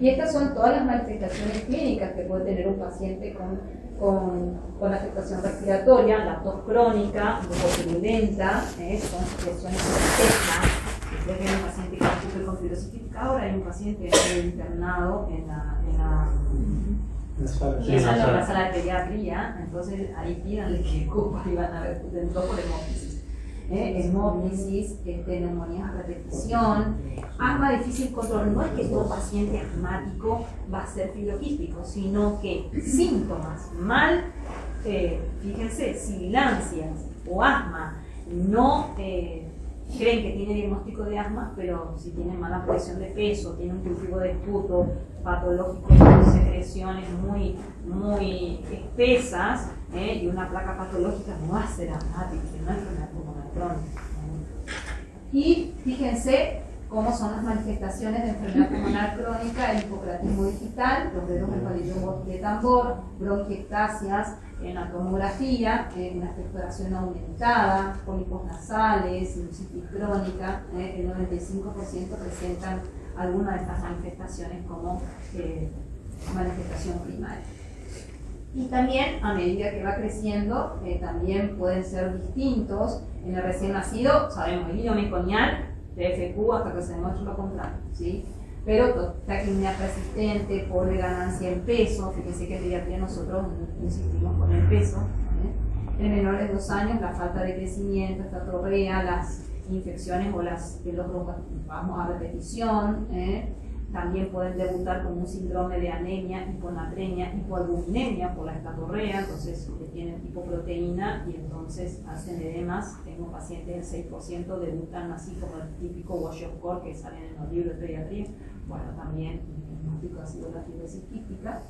Y estas son todas las manifestaciones clínicas que puede tener un paciente con afectación respiratoria, la tos crónica, virulenta, son situaciones externas. Ya que hay un paciente que sufre con fibrosis quística, ahora hay un paciente internado en la sala de pediatría, entonces ahí pídanle que ocupa y van a ver, entró por hemóptisis, neumonías a repetición, asma difícil control. No es que todo paciente asmático va a ser fibroquístico, sino que síntomas fíjense, sibilancias o asma, no creen que tiene diagnóstico de asma, pero si tienen mala presión de peso, tienen un cultivo de esputo patológico con secreciones muy espesas, y una placa patológica, no va a ser asmático, no es una pulmonar crónica. Y fíjense cómo son las manifestaciones de enfermedad pulmonar crónica: el hipocratismo digital, los dedos del palillo de tambor, bronquiectasias en la tomografía, una expectoración aumentada, pólipos nasales, sinusitis crónica. El 95% presentan alguna de estas manifestaciones como manifestación primaria. Y también, a medida que va creciendo, también pueden ser distintos. En el recién nacido, sabemos, el hilo meconial, TFQ, hasta que se demuestre lo contrario, ¿sí? Pero taquipnea persistente, pobre ganancia en peso, fíjense que en pediatría nosotros insistimos con el peso. En menores de 2 años, la falta de crecimiento, estatorrea, las infecciones o los broncoespasmos a repetición. También pueden debutar con un síndrome de anemia, hiponatremia, hipoalbuminemia por la estatorrea, entonces tienen hipoproteína y entonces hacen edemas. Tengo pacientes del 6% debutan así como el típico wash score que salen en los libros de pediatría. Bueno, también el diagnóstico ha sido la fibrosis quística.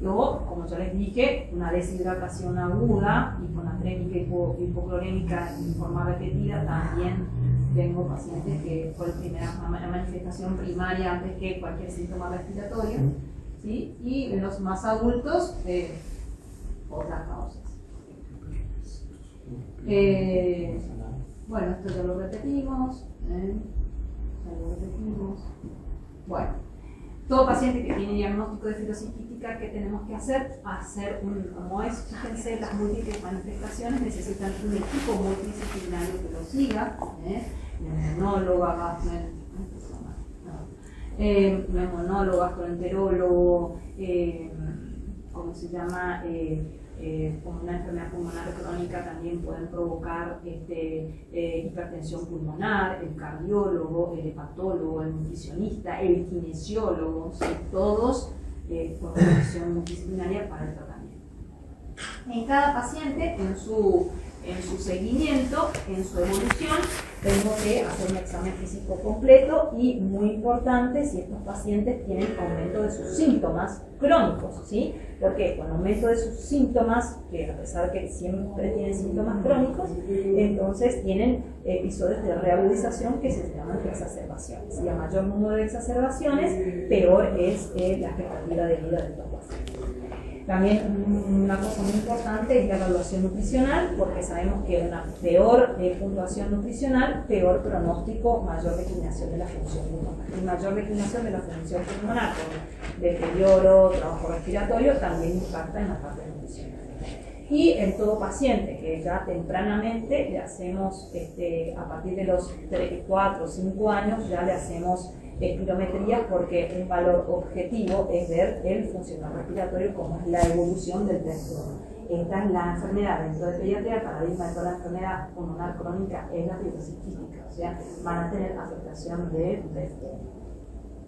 Luego, como ya les dije, una deshidratación aguda, hiponatrémica, hipoclorémica en forma repetida. También tengo pacientes que fue la primera manifestación primaria antes que cualquier síntoma respiratorio, ¿sí? Y en los más adultos, otras causas. Bueno, esto ya lo repetimos. Bueno, todo paciente que tiene diagnóstico de fibrosis quística, ¿qué tenemos que hacer? Como es, fíjense, las múltiples manifestaciones necesitan un equipo multidisciplinario que lo siga, neumonólogo, neumonólogo, gastroenterólogo, ¿cómo se llama? como una enfermedad pulmonar crónica también pueden provocar hipertensión pulmonar, el cardiólogo, el hepatólogo, el nutricionista, el kinesiólogo, ¿sí? Todos con una visión multidisciplinaria para el tratamiento. En cada paciente, en su seguimiento, en su evolución, tenemos que hacer un examen físico completo y, muy importante, si estos pacientes tienen aumento de sus síntomas crónicos, ¿sí? Porque con aumento de sus síntomas, que a pesar que siempre tienen síntomas crónicos, entonces tienen episodios de reagudización que se llaman exacerbaciones. Y a mayor número de exacerbaciones, peor es la expectativa de vida de estos pacientes. También una cosa muy importante es la evaluación nutricional, porque sabemos que una peor puntuación nutricional, peor pronóstico, mayor declinación de la función pulmonar. Y mayor declinación de la función pulmonar con deterioro, trabajo respiratorio, también impacta en la parte nutricional. Y en todo paciente que ya tempranamente le hacemos, a partir de los 3, 4, 5 años, ya le hacemos espirometría, porque un valor objetivo es ver el funcional respiratorio, como es la evolución del trastorno. Esta es la enfermedad dentro de pediatría, el paradigma de toda la enfermedad pulmonar crónica es la fibrosis quística, o sea, van a tener afectación de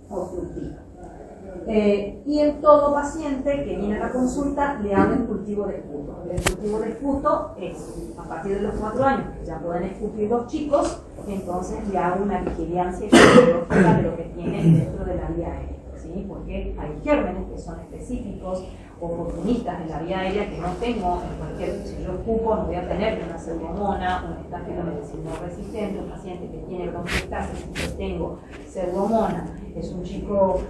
obstructiva. Y en todo paciente que viene a la consulta le hago un cultivo de esputo. El cultivo de esputo es a partir de los 4 años, que ya pueden escupir los chicos, entonces le hago una vigilancia epidemiológica de lo que tienen dentro de la vía aérea, ¿sí? Porque hay gérmenes que son específicos, oportunistas de la vía aérea, que no tengo en cualquier, si yo escupo no voy a tener una pseudomona, un estafilometricina resistente, un paciente que tiene bronquiectasis, que tengo pseudomona, es un chico,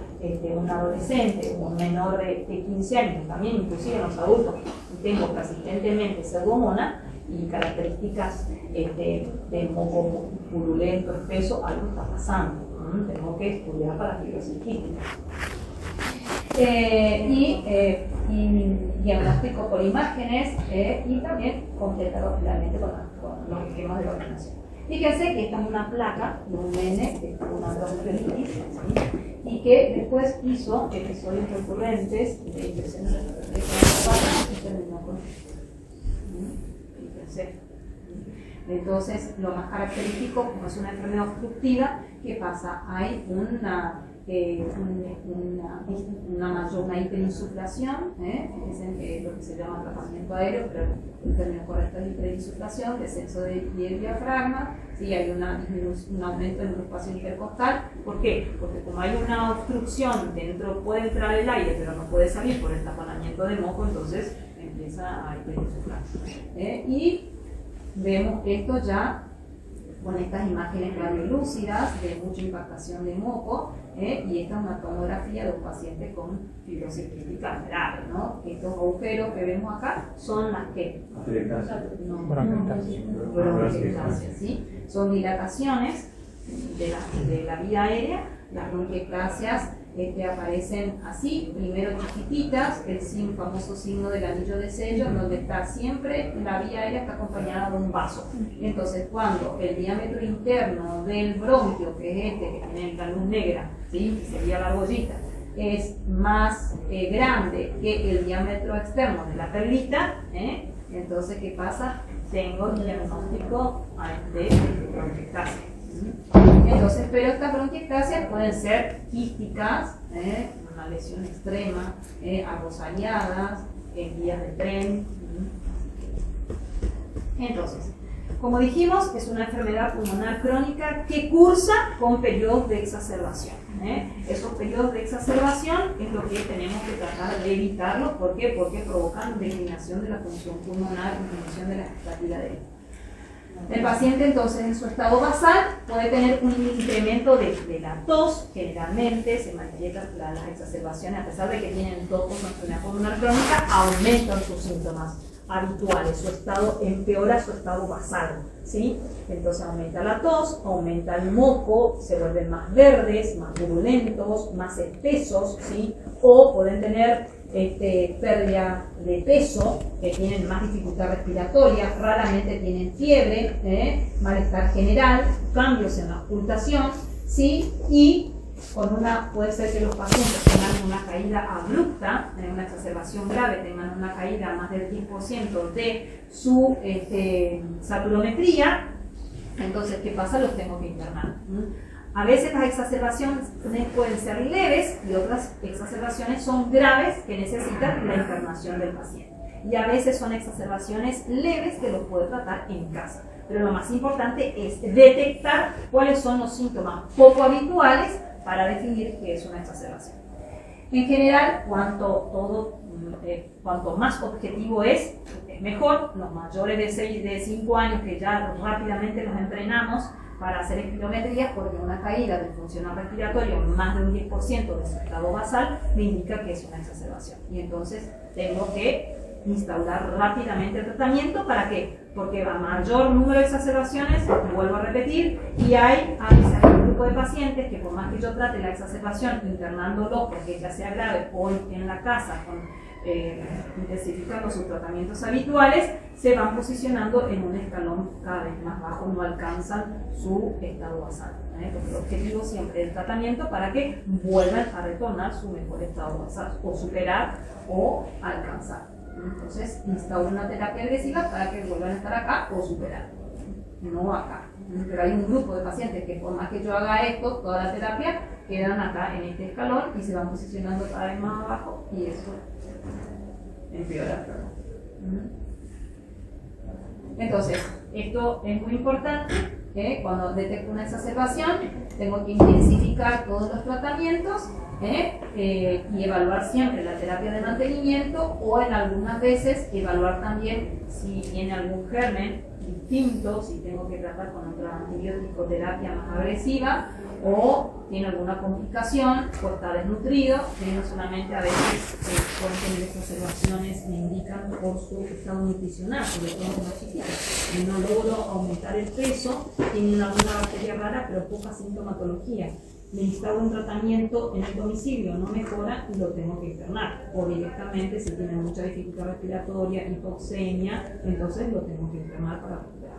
un adolescente, un menor de 15 años, también inclusive en los adultos, tengo persistentemente pseudomona y características de moco purulento, espeso, algo está pasando, tengo que estudiar para fibrosis quística. Y diagnóstico por imágenes y también completarlo finalmente con los esquemas de vacunación. Fíjense que esta es una placa de un nene que tuvo una bronquiolitis, ¿sí? Y que después hizo episodios recurrentes de infecciones de la pata y terminó con fíjense. Entonces, lo más característico, como es una enfermedad obstructiva, ¿qué pasa? Hay una hiperinsuflación, es lo que se llama tratamiento aéreo, pero el término correcto es hiperinsuflación, descenso del diafragma, ¿sí? Hay un aumento en el espacio intercostal. ¿Por qué? Porque como hay una obstrucción dentro, puede entrar el aire, pero no puede salir por el taponamiento de moco, entonces empieza a hiperinsuflar. Y vemos esto ya con estas imágenes radiolúcidas de mucha impactación de moco, y esta es una tomografía de un paciente con fibrosis quística grave, ¿no? Estos agujeros que vemos acá son las que bronquiectasias, ¿sí? Son dilataciones de la vía aérea. Las bronquiectasias aparecen así, primero chiquititas, el famoso signo del anillo de sello, donde está siempre la vía aérea está acompañada de un vaso. Entonces, cuando el diámetro interno del bronquio, que es que tiene la luz negra, ¿sí? Que sería la argollita, es más grande que el diámetro externo de la perlita, entonces, ¿qué pasa? Tengo el diagnóstico de bronquiectasia. Entonces, pero estas bronquiectasias pueden ser quísticas, una lesión extrema, arrozaleadas, en vías de tren. Entonces, como dijimos, es una enfermedad pulmonar crónica que cursa con periodos de exacerbación. Esos periodos de exacerbación es lo que tenemos que tratar de evitarlo. ¿Por qué? Porque provocan declinación de la función pulmonar, disminución de la expectativa de vida. El paciente entonces en su estado basal puede tener un incremento de la tos, generalmente se manifiestan las exacerbaciones, a pesar de que tienen tos con enfermedad pulmonar crónica, aumentan sus síntomas habituales, su estado empeora su estado basal, ¿sí? Entonces aumenta la tos, aumenta el moco, se vuelven más verdes, más virulentos, más espesos, ¿sí? O pueden tener pérdida de peso, que tienen más dificultad respiratoria, raramente tienen fiebre, malestar general, cambios en la ocultación, ¿sí? Y puede ser que los pacientes tengan una caída abrupta, una exacerbación grave, tengan una caída más del 10% de su saturometría. Entonces, ¿qué pasa? Los tengo que internar. A veces las exacerbaciones pueden ser leves y otras exacerbaciones son graves que necesitan la internación del paciente. Y a veces son exacerbaciones leves que los puedo tratar en casa. Pero lo más importante es detectar cuáles son los síntomas poco habituales para definir qué es una exacerbación. En general, cuanto más objetivo es mejor. Los mayores de 5 años que ya rápidamente los entrenamos para hacer espirometrías, porque una caída del funcional respiratorio más de un 10% de su estado basal me indica que es una exacerbación. Y entonces tengo que instaurar rápidamente el tratamiento. ¿Para qué? Porque a mayor número de exacerbaciones, vuelvo a repetir, y hay a veces un grupo de pacientes que por más que yo trate la exacerbación internándolo porque ya sea grave o en la casa intensificando sus tratamientos habituales, se van posicionando en un escalón cada vez más bajo, no alcanzan su estado basal. Porque el objetivo siempre es el tratamiento para que vuelvan a retornar su mejor estado basal, o superar o alcanzar. Entonces, instauro una terapia agresiva para que vuelvan a estar acá o superar, no acá. Pero hay un grupo de pacientes que por más que yo haga esto, toda la terapia, quedan acá en este escalón y se van posicionando cada vez más abajo y eso empeora. Entonces, esto es muy importante. Cuando detecto una exacerbación, tengo que intensificar todos los tratamientos y evaluar siempre la terapia de mantenimiento, o en algunas veces evaluar también si tiene algún germen distinto, si tengo que tratar con otra antibiótico terapia más agresiva, o tiene alguna complicación o está desnutrido. No solamente a veces pueden tener exacerbaciones me indican por su estado nutricional, sobre todo en los chiquitos. No logro aumentar el peso, tienen alguna bacteria rara pero poca sintomatología. Le instauro un tratamiento en el domicilio, no mejora y lo tengo que internar. O directamente, si tiene mucha dificultad respiratoria, hipoxemia, entonces lo tengo que internar para recuperar.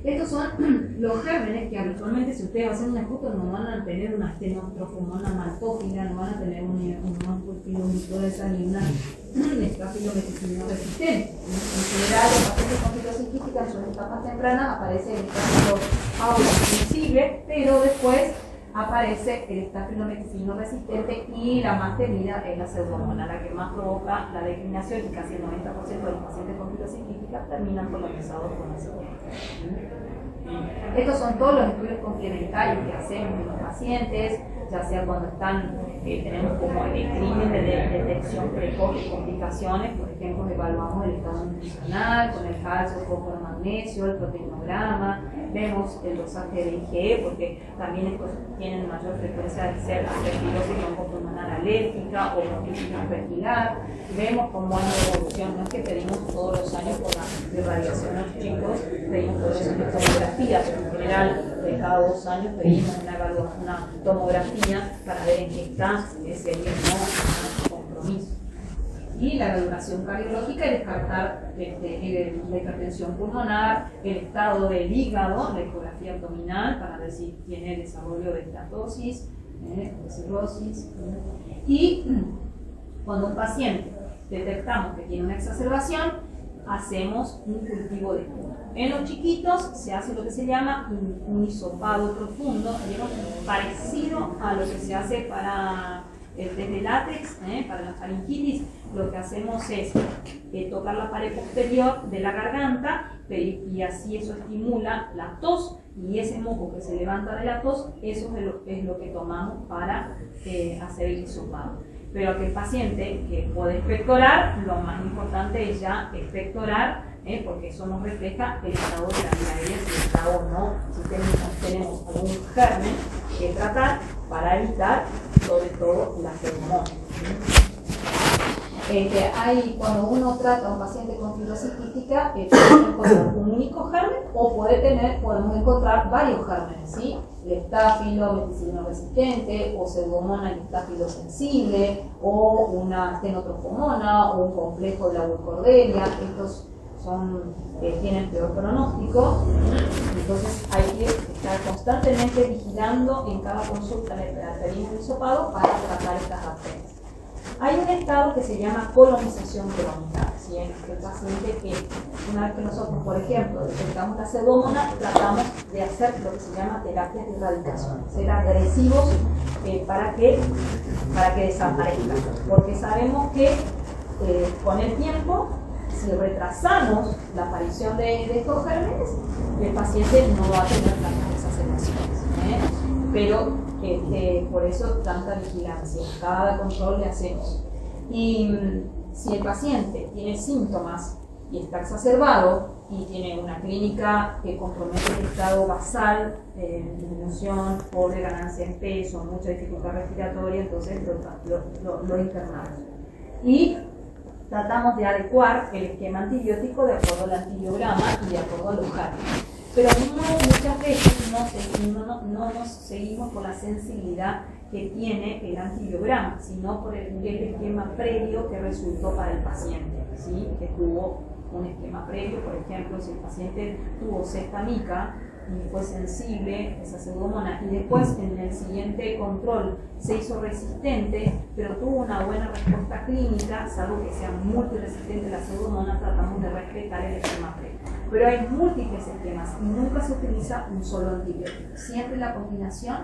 Estos son los gérmenes que habitualmente, si ustedes hacen un escudo, no van a tener una Stenotrophomonas maltophilia, no van a tener un Pulpilomycosa ni una Staphylometricilina resistente. En general, los pacientes con fibrosis quística en sus etapas tempranas aparece el Staphylo aureus sensible, pero después aparece el Staphylometricilina resistente, y la más temida es la Pseudomonas, la que más provoca la declinación, y casi el 90% de los pacientes con fibrosis quística terminan colonizados con la Pseudomonas. Estos son todos los estudios complementarios que hacemos en los pacientes, ya sea cuando tenemos como el crimen de detección precoz de complicaciones. Por ejemplo, evaluamos el estado nutricional con el calcio, fósforo, magnesio, el proteinograma, vemos el dosaje de IgE, porque también estos tienen mayor frecuencia de ser acidosis broncopulmonar alérgica o bronquitis ventricular. Vemos cómo hay una evolución, no es que pedimos todos los años por la irradiación a los chicos, pedimos todos los años tomografías, en general de cada 2 años pedimos una tomografía para ver en qué está, si es el no compromiso. Y la valoración cardiológica, y descartar la hipertensión pulmonar, el estado del hígado, la ecografía abdominal para ver si tiene desarrollo de estatosis, de cirrosis. Y cuando un paciente detectamos que tiene una exacerbación, hacemos un cultivo de espuma. En los chiquitos se hace lo que se llama un hisopado profundo, parecido a lo que se hace para el test de látex, para la faringitis. Lo que hacemos es tocar la pared posterior de la garganta, y así eso estimula la tos, y ese moco que se levanta de la tos, eso es lo que tomamos para hacer el hisopado. Pero aquel paciente que puede expectorar, lo más importante es ya expectorar, porque eso nos refleja el estado de la vía aérea, si está o no, si tenemos algún germen que tratar para evitar sobre todo la pneumonía. Cuando uno trata a un paciente con fibrosis quística, podemos encontrar un único germen o podemos encontrar varios gérmenes, ¿sí? El estáfilo, meticilino resistente, o Pseudomonas y estáfilo sensible, o una Stenotrophomonas, o un complejo de la Burkholderia. Estos tienen peor pronóstico, entonces hay que estar constantemente vigilando en cada consulta el arterino y el hisopado para tratar estas arterias. Hay un estado que se llama colonización crónica, ¿sí? El paciente que, una vez que nosotros, por ejemplo, detectamos la pseudomonas, tratamos de hacer lo que se llama terapias de erradicación, ser agresivos para que desaparezca, porque sabemos que con el tiempo, si retrasamos la aparición de estos gérmenes, el paciente no va a tener tantas exacerbaciones, pero por eso tanta vigilancia, cada control le hacemos. Y si el paciente tiene síntomas y está exacerbado y tiene una clínica que compromete el estado basal, disminución o de ganancia en peso, mucha dificultad respiratoria, entonces lo internamos. Y tratamos de adecuar el esquema antibiótico de acuerdo al antibiograma y de acuerdo a los gérmenes. Pero muchas veces no nos seguimos por la sensibilidad que tiene el antibiograma, sino por el esquema previo que resultó para el paciente, ¿sí? Que tuvo un esquema previo. Por ejemplo, si el paciente tuvo cesta mica y fue sensible esa pseudomonas y después en el siguiente control se hizo resistente, pero tuvo una buena respuesta clínica, salvo que sea multiresistente la pseudomonas, tratamos de respetar el esquema previo. Pero hay múltiples esquemas y nunca se utiliza un solo antibiótico, siempre la combinación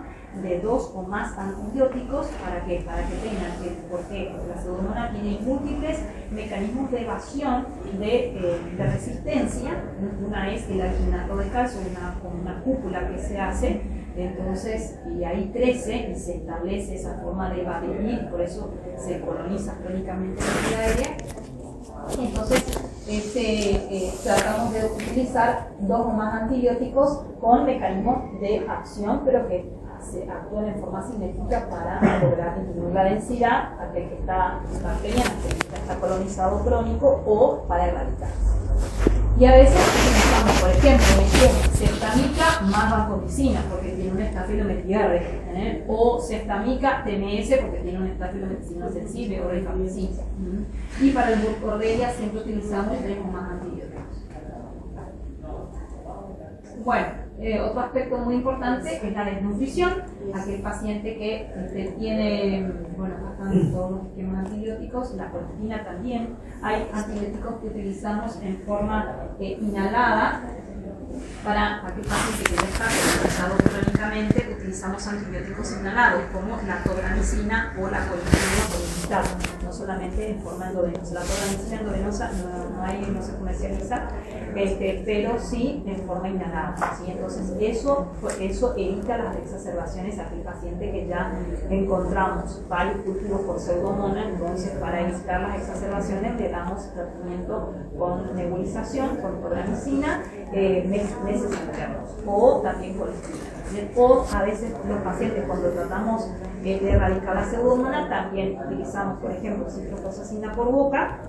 de 2 o más antibióticos. ¿Para qué? Para que tengan, porque la pseudomonas tiene múltiples mecanismos de evasión de resistencia. Una es el alginato de calcio, una cúpula que se hace, entonces, y ahí crece y se establece esa forma de evadir, por eso se coloniza crónicamente la vía aérea. Entonces, tratamos de utilizar 2 o más antibióticos con mecanismos de acción, pero que se actúan en forma cinética para lograr disminuir la densidad aquel que está bacteriano, aquel que está colonizado crónico, o para erradicar. Y a veces utilizamos, por ejemplo, ceftamika más vancomicina porque tiene un estafilometriarre, o ceftamika TMS porque tiene un estafilometricina sensible, o rifamicina. Y para el burkholderia siempre utilizamos 3 o más antibióticos. Bueno, otro aspecto muy importante es la desnutrición. Aquel paciente que tiene, bueno, acá están todos los esquemas antibióticos, la colchicina también. Hay antibióticos que utilizamos en forma inhalada. Para aquel paciente que ya está colonizado crónicamente, utilizamos antibióticos inhalados como la tobramicina o la colicina, no solamente en forma endovenosa. La tobramicina endovenosa no se comercializa, pero sí en forma inhalada, ¿sí? Entonces eso evita las exacerbaciones a aquel paciente que ya encontramos varios cultivos por pseudomonas. Entonces, para evitar las exacerbaciones le damos tratamiento con nebulización, con tobramicina, meses internos, o también con esquina. O a veces los pacientes, cuando tratamos de erradicar la pseudomonas, también utilizamos, por ejemplo, ciprofloxacina por boca.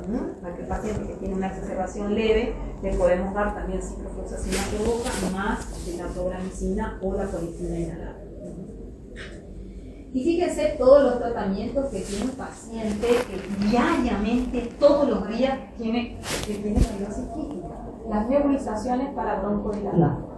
A aquel paciente que tiene una exacerbación leve, le podemos dar también ciprofloxacina por boca, más de la tobramicina o la colicina inhalada. Y fíjense todos los tratamientos que tiene un paciente que diariamente, todos los días, tiene fibrosis quística. Las nebulizaciones para broncodilatar.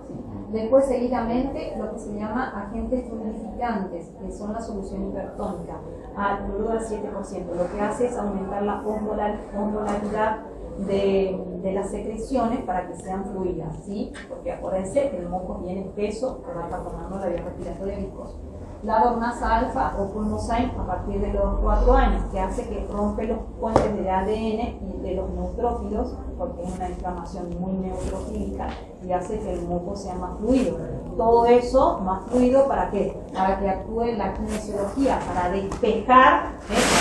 Después, seguidamente, lo que se llama agentes fluidificantes, que son la solución hipertónica, al cloruro al 7%. Lo que hace es aumentar la osmolaridad de las secreciones para que sean fluidas, ¿sí? Porque acuérdense que el moco viene espeso, que va formando la vía respiratoria viscosa. La dornasa alfa o pulmozyme a partir de los 4 años, que hace que rompe los puentes de ADN y de los neutrófilos, porque es una inflamación muy neutrofílica y hace que el moco sea más fluido. Todo eso más fluido, ¿para qué? Para que actúe la kinesiología, para despejar,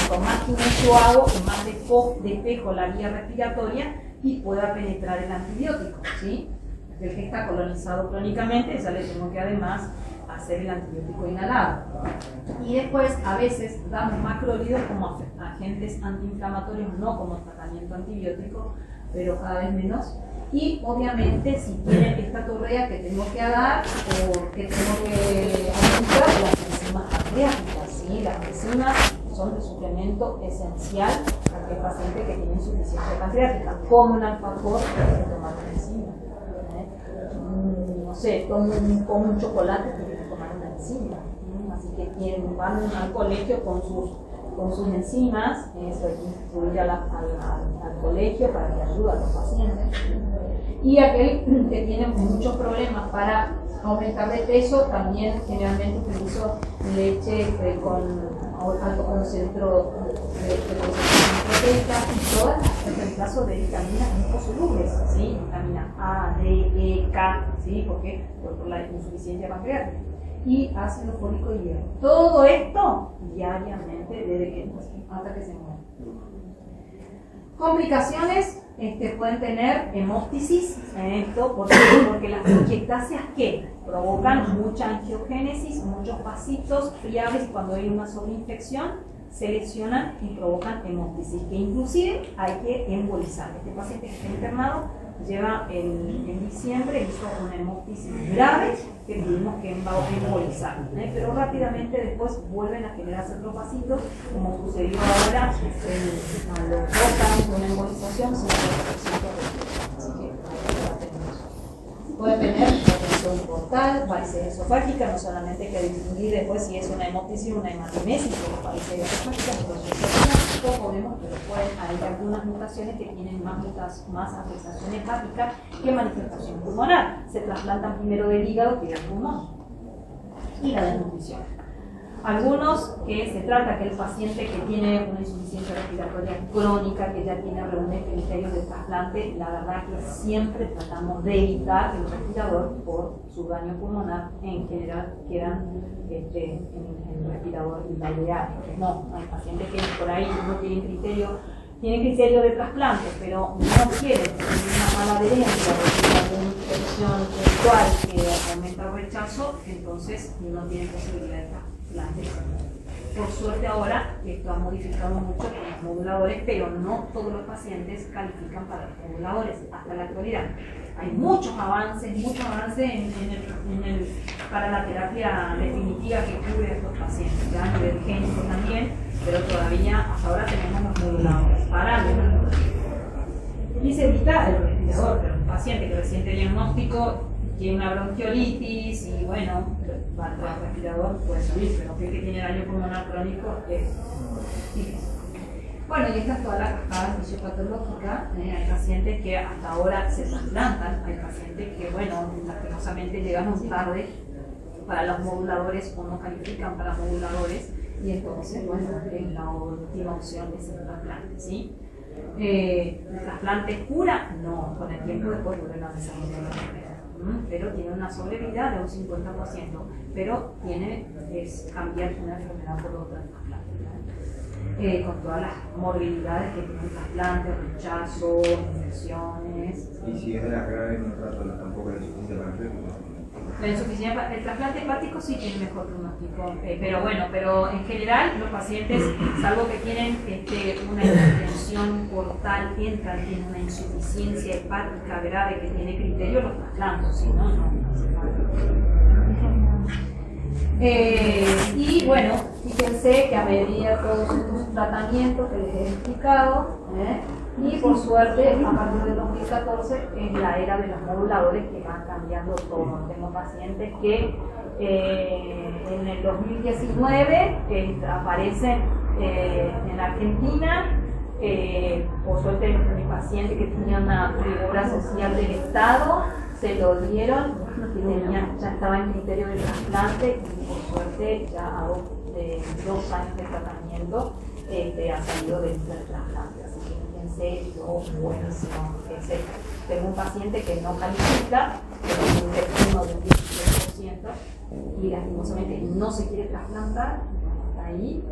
cuanto más kinesio hago, más despejo la vía respiratoria y pueda penetrar el antibiótico, ¿sí? El que está colonizado crónicamente, ya le tengo que además hacer el antibiótico inhalado. Y después, a veces, damos macrolidos como agentes antiinflamatorios, no como tratamiento antibiótico, pero cada vez menos. Y obviamente, si tienen esta torrea que tengo que dar o que tengo que aumentar, las enzimas pancreáticas, ¿sí? Las enzimas son el suplemento esencial para aquel paciente que tiene insuficiencia pancreática, como un alfacor que tiene que tomar una enzima. No sé, como un chocolate, tiene que tomar una enzima. Así que van al colegio con sus enzimas, eso hay que instruir al colegio para que ayude a los pacientes. Y aquel que tiene muchos problemas para aumentar de peso, también generalmente utilizo leche con alto concentro de proteica y todas en el caso de vitaminas liposolubles, ¿sí? Vitamina A, D, E, K, ¿sí? ¿Por qué? Por la insuficiencia pancreática. Y ácido fólico y hierro. Todo esto diariamente desde que hasta que se muere. Complicaciones pueden tener hemóptisis en esto, porque las inquiectáceas que provocan mucha angiogénesis, muchos vasitos friables cuando hay una sobreinfección, se lesionan y provocan hemóptisis, que inclusive hay que embolizar. Este paciente que está internado lleva en diciembre, hizo una hemóptisis grave que tuvimos que embolizar, pero rápidamente después vuelven a generarse otros vasitos, como sucedió ahora, a los 2 años de una embolización, 50% de así que la tenemos. Puede tener retención portal, varices esofágicas, no solamente hay que distinguir después si es una hemóptisis o una hematimesis, porque varices esofágicas, podemos, pero hay algunas mutaciones que tienen más afectación hepática que manifestación pulmonar. Se trasplantan primero del hígado que del pulmón. Y la desnutrición. Algunos que se trata que el paciente que tiene una insuficiencia respiratoria crónica, que ya tiene reúne criterios de trasplante, la verdad que siempre tratamos de evitar el respirador por su daño pulmonar. En general quedan en el respirador invalidar. No, hay pacientes que por ahí no tienen criterio de trasplante, pero no quieren tener una mala adherencia o alguna infección sexual que aumenta el rechazo, entonces no tienen posibilidad de trasplante. Por suerte ahora esto ha modificado mucho con los moduladores, pero no todos los pacientes califican para los moduladores hasta la actualidad. Hay muchos avances para la terapia definitiva que cubre a estos pacientes, ya a nivel génico también, pero todavía hasta ahora tenemos los moduladores para los moduladores. Y se evita el respirador, pero un paciente que reciente diagnóstico tiene una bronquiolitis y bueno, va al respirador, puede subir, pero que tiene daño pulmonar crónico es difícil. Bueno, y esta es toda la cascada fisiopatológica. Hay pacientes que hasta ahora se trasplantan, hay pacientes que, bueno, lastimosamente llegaron tarde para los moduladores o no califican para moduladores, y entonces, bueno, la última opción es el trasplante, ¿sí? ¿El trasplante cura? No, con el tiempo después vuelven a desarrollar la enfermedad. Pero tiene una sobrevida de un 50%, pero es cambiar una enfermedad por otra trasplante, con todas las morbilidades que tiene un trasplante, rechazo, infecciones. ¿Y si es de la grave no trata tampoco la insuficiencia pancreática? La insuficiencia, el trasplante hepático sí tiene mejor pronóstico, pero en general los pacientes, salvo que tienen una hipertensión portal, entran, tienen una insuficiencia hepática grave que tiene criterio, los trasplantos, si no, no hace falta. Y bueno, fíjense que a medida de todos estos tratamientos que les he explicado, y por suerte a partir del 2014 es la era de los moduladores que van cambiando todo. Tengo pacientes que en el 2019 aparecen en Argentina. Por suerte mi paciente que tenía una figura social del Estado, se lo dieron, ya estaba en criterio de trasplante y por suerte ya a 2 años de tratamiento ha salido del trasplante. Así que fíjense lo buenísimo que es esto. Tengo un paciente que no califica, pero tiene un destino del 10% y lastimosamente no se quiere trasplantar. Ahí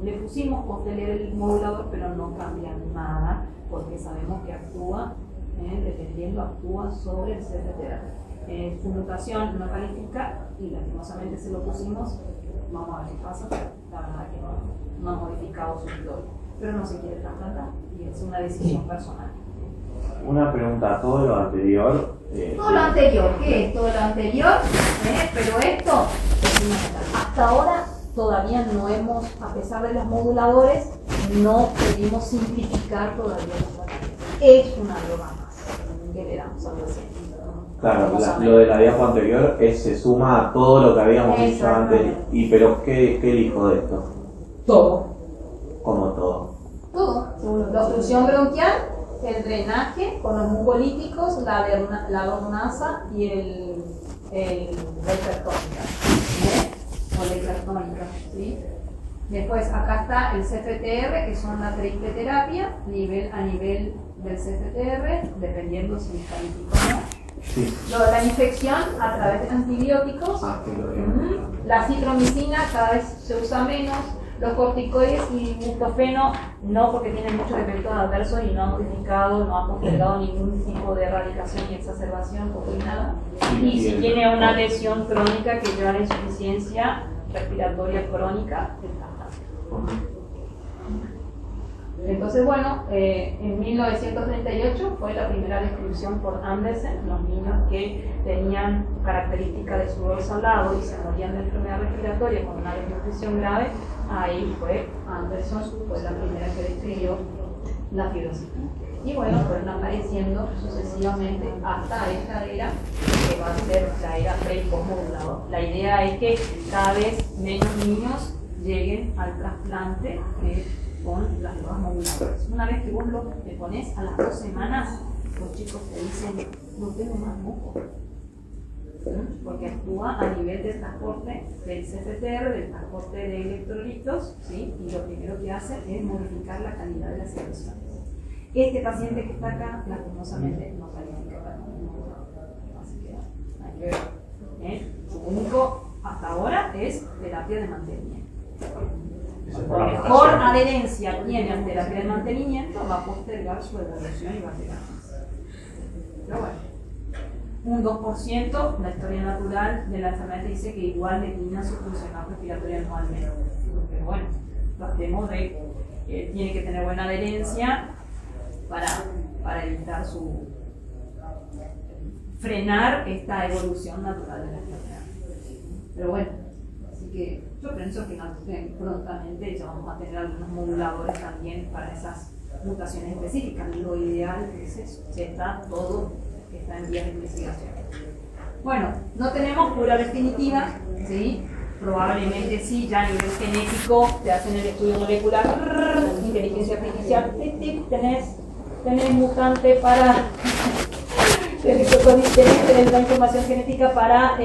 le pusimos posterior el modulador, pero no cambia nada porque sabemos que actúa, dependiendo, actúa sobre el CTT. Su mutación no califica y lastimosamente se lo pusimos. Vamos a ver qué pasa, pero la verdad que no ha modificado su historia, pero no se quiere trasplantar y es una decisión personal. Una pregunta, todo lo anterior. Todo lo anterior, ¿qué es todo lo anterior? Pero esto es fundamental. Hasta ahora todavía no hemos, a pesar de los moduladores, no pudimos simplificar todavía los tratamientos. Es una droga más que le damos al paciente. Claro, famosamente. lo de la diapo anterior se suma a todo lo que habíamos dicho antes. Pero ¿qué elijo de esto? Todo. Como todo. Todo. La obstrucción bronquial, el drenaje con los mucolíticos, la dornasa y la hipertónica. O la hipertónica, ¿sí? Después acá está el CFTR, que son la triple terapia, a nivel del CFTR, dependiendo si califica o no. Sí. La infección a través de antibióticos. Sí, lo vimos. La citromicina cada vez se usa menos. Los corticoides y ibuprofeno no, porque tienen muchos efectos adversos y no ha modificado, no ha postergado ningún tipo de erradicación y exacerbación o nada. Y si tiene una lesión crónica que lleva a la insuficiencia respiratoria crónica, entonces, bueno, en 1938 fue la primera descripción por Andersen, los niños que tenían características de sudor salado y se morían de enfermedad respiratoria con una desnutrición grave. Ahí fue Anderson, fue la primera que describió la fibrosis. Y bueno, fueron apareciendo sucesivamente hasta esta era, que va a ser la era pre- y postmodulador. La idea es que cada vez menos niños lleguen al trasplante con las nuevas moduladoras. Una vez que vos le pones a las 2 semanas, los chicos te dicen, no tengo más moco. Porque actúa a nivel de transporte del CFTR, del transporte de electrolitos, ¿sí? Y lo primero que hace es modificar la calidad de las secreciones. Este paciente que está acá, lastimosamente, no califica para ningún. Así que hay que ver. Su único hasta ahora es terapia de mantenimiento. Por mejor adherencia tiene a terapia de mantenimiento, va a postergar su evolución y va a llegar más. Pero bueno. Un 2%, la historia natural de la enfermedad dice que igual declina su función respiratoria anualmente. Pero bueno, tratemos de que tiene que tener buena adherencia para evitar frenar esta evolución natural de la enfermedad. Pero bueno, así que yo pienso que prontamente ya vamos a tener algunos moduladores también para esas mutaciones específicas. Lo ideal es eso, ya está todo que está en vías de investigación. Bueno, no tenemos cura definitiva, ¿sí? Probablemente sí, ya a nivel genético te hacen el estudio molecular, inteligencia artificial, tenés mutante para tenés la información genética para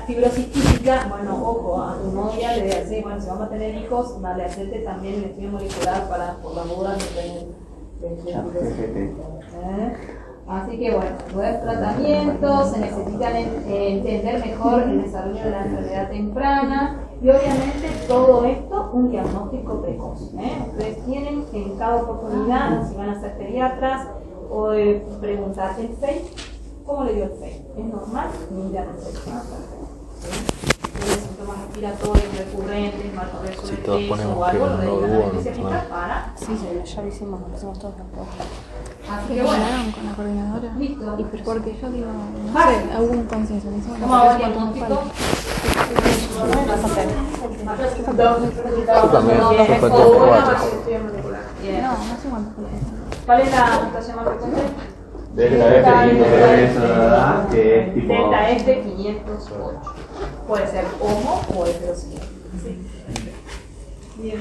fibrosis típica. Bueno, ojo, a tu novia le hace, bueno, si vamos a tener hijos, dale, hacerte también el estudio molecular por la boda de Así que bueno, nuevos tratamientos, se necesitan entender mejor el desarrollo de la enfermedad temprana y obviamente todo esto un diagnóstico precoz. Ustedes tienen en cada oportunidad, si van a ser pediatras, o preguntar el FEI, ¿cómo le dio el FEI? ¿Es normal? Miran el FEI. Tiene síntomas respiratorios recurrentes, mal progreso de peso o algo, lo dedican a la especialista para... Sí, ya lo hicimos todos los postres. Así que bueno, Con la coordinadora. listo. Y porque yo digo, no sé, hubo un consenso. ¿Cómo hago el diagnóstico? Yo también, yo fue 4. Bien. No sé cuánto fue. ¿Cuál es la mutación más frecuente? Delta F, que es tipo... Delta F 508. Puede ser homo o heterosexual. Sí. Bien.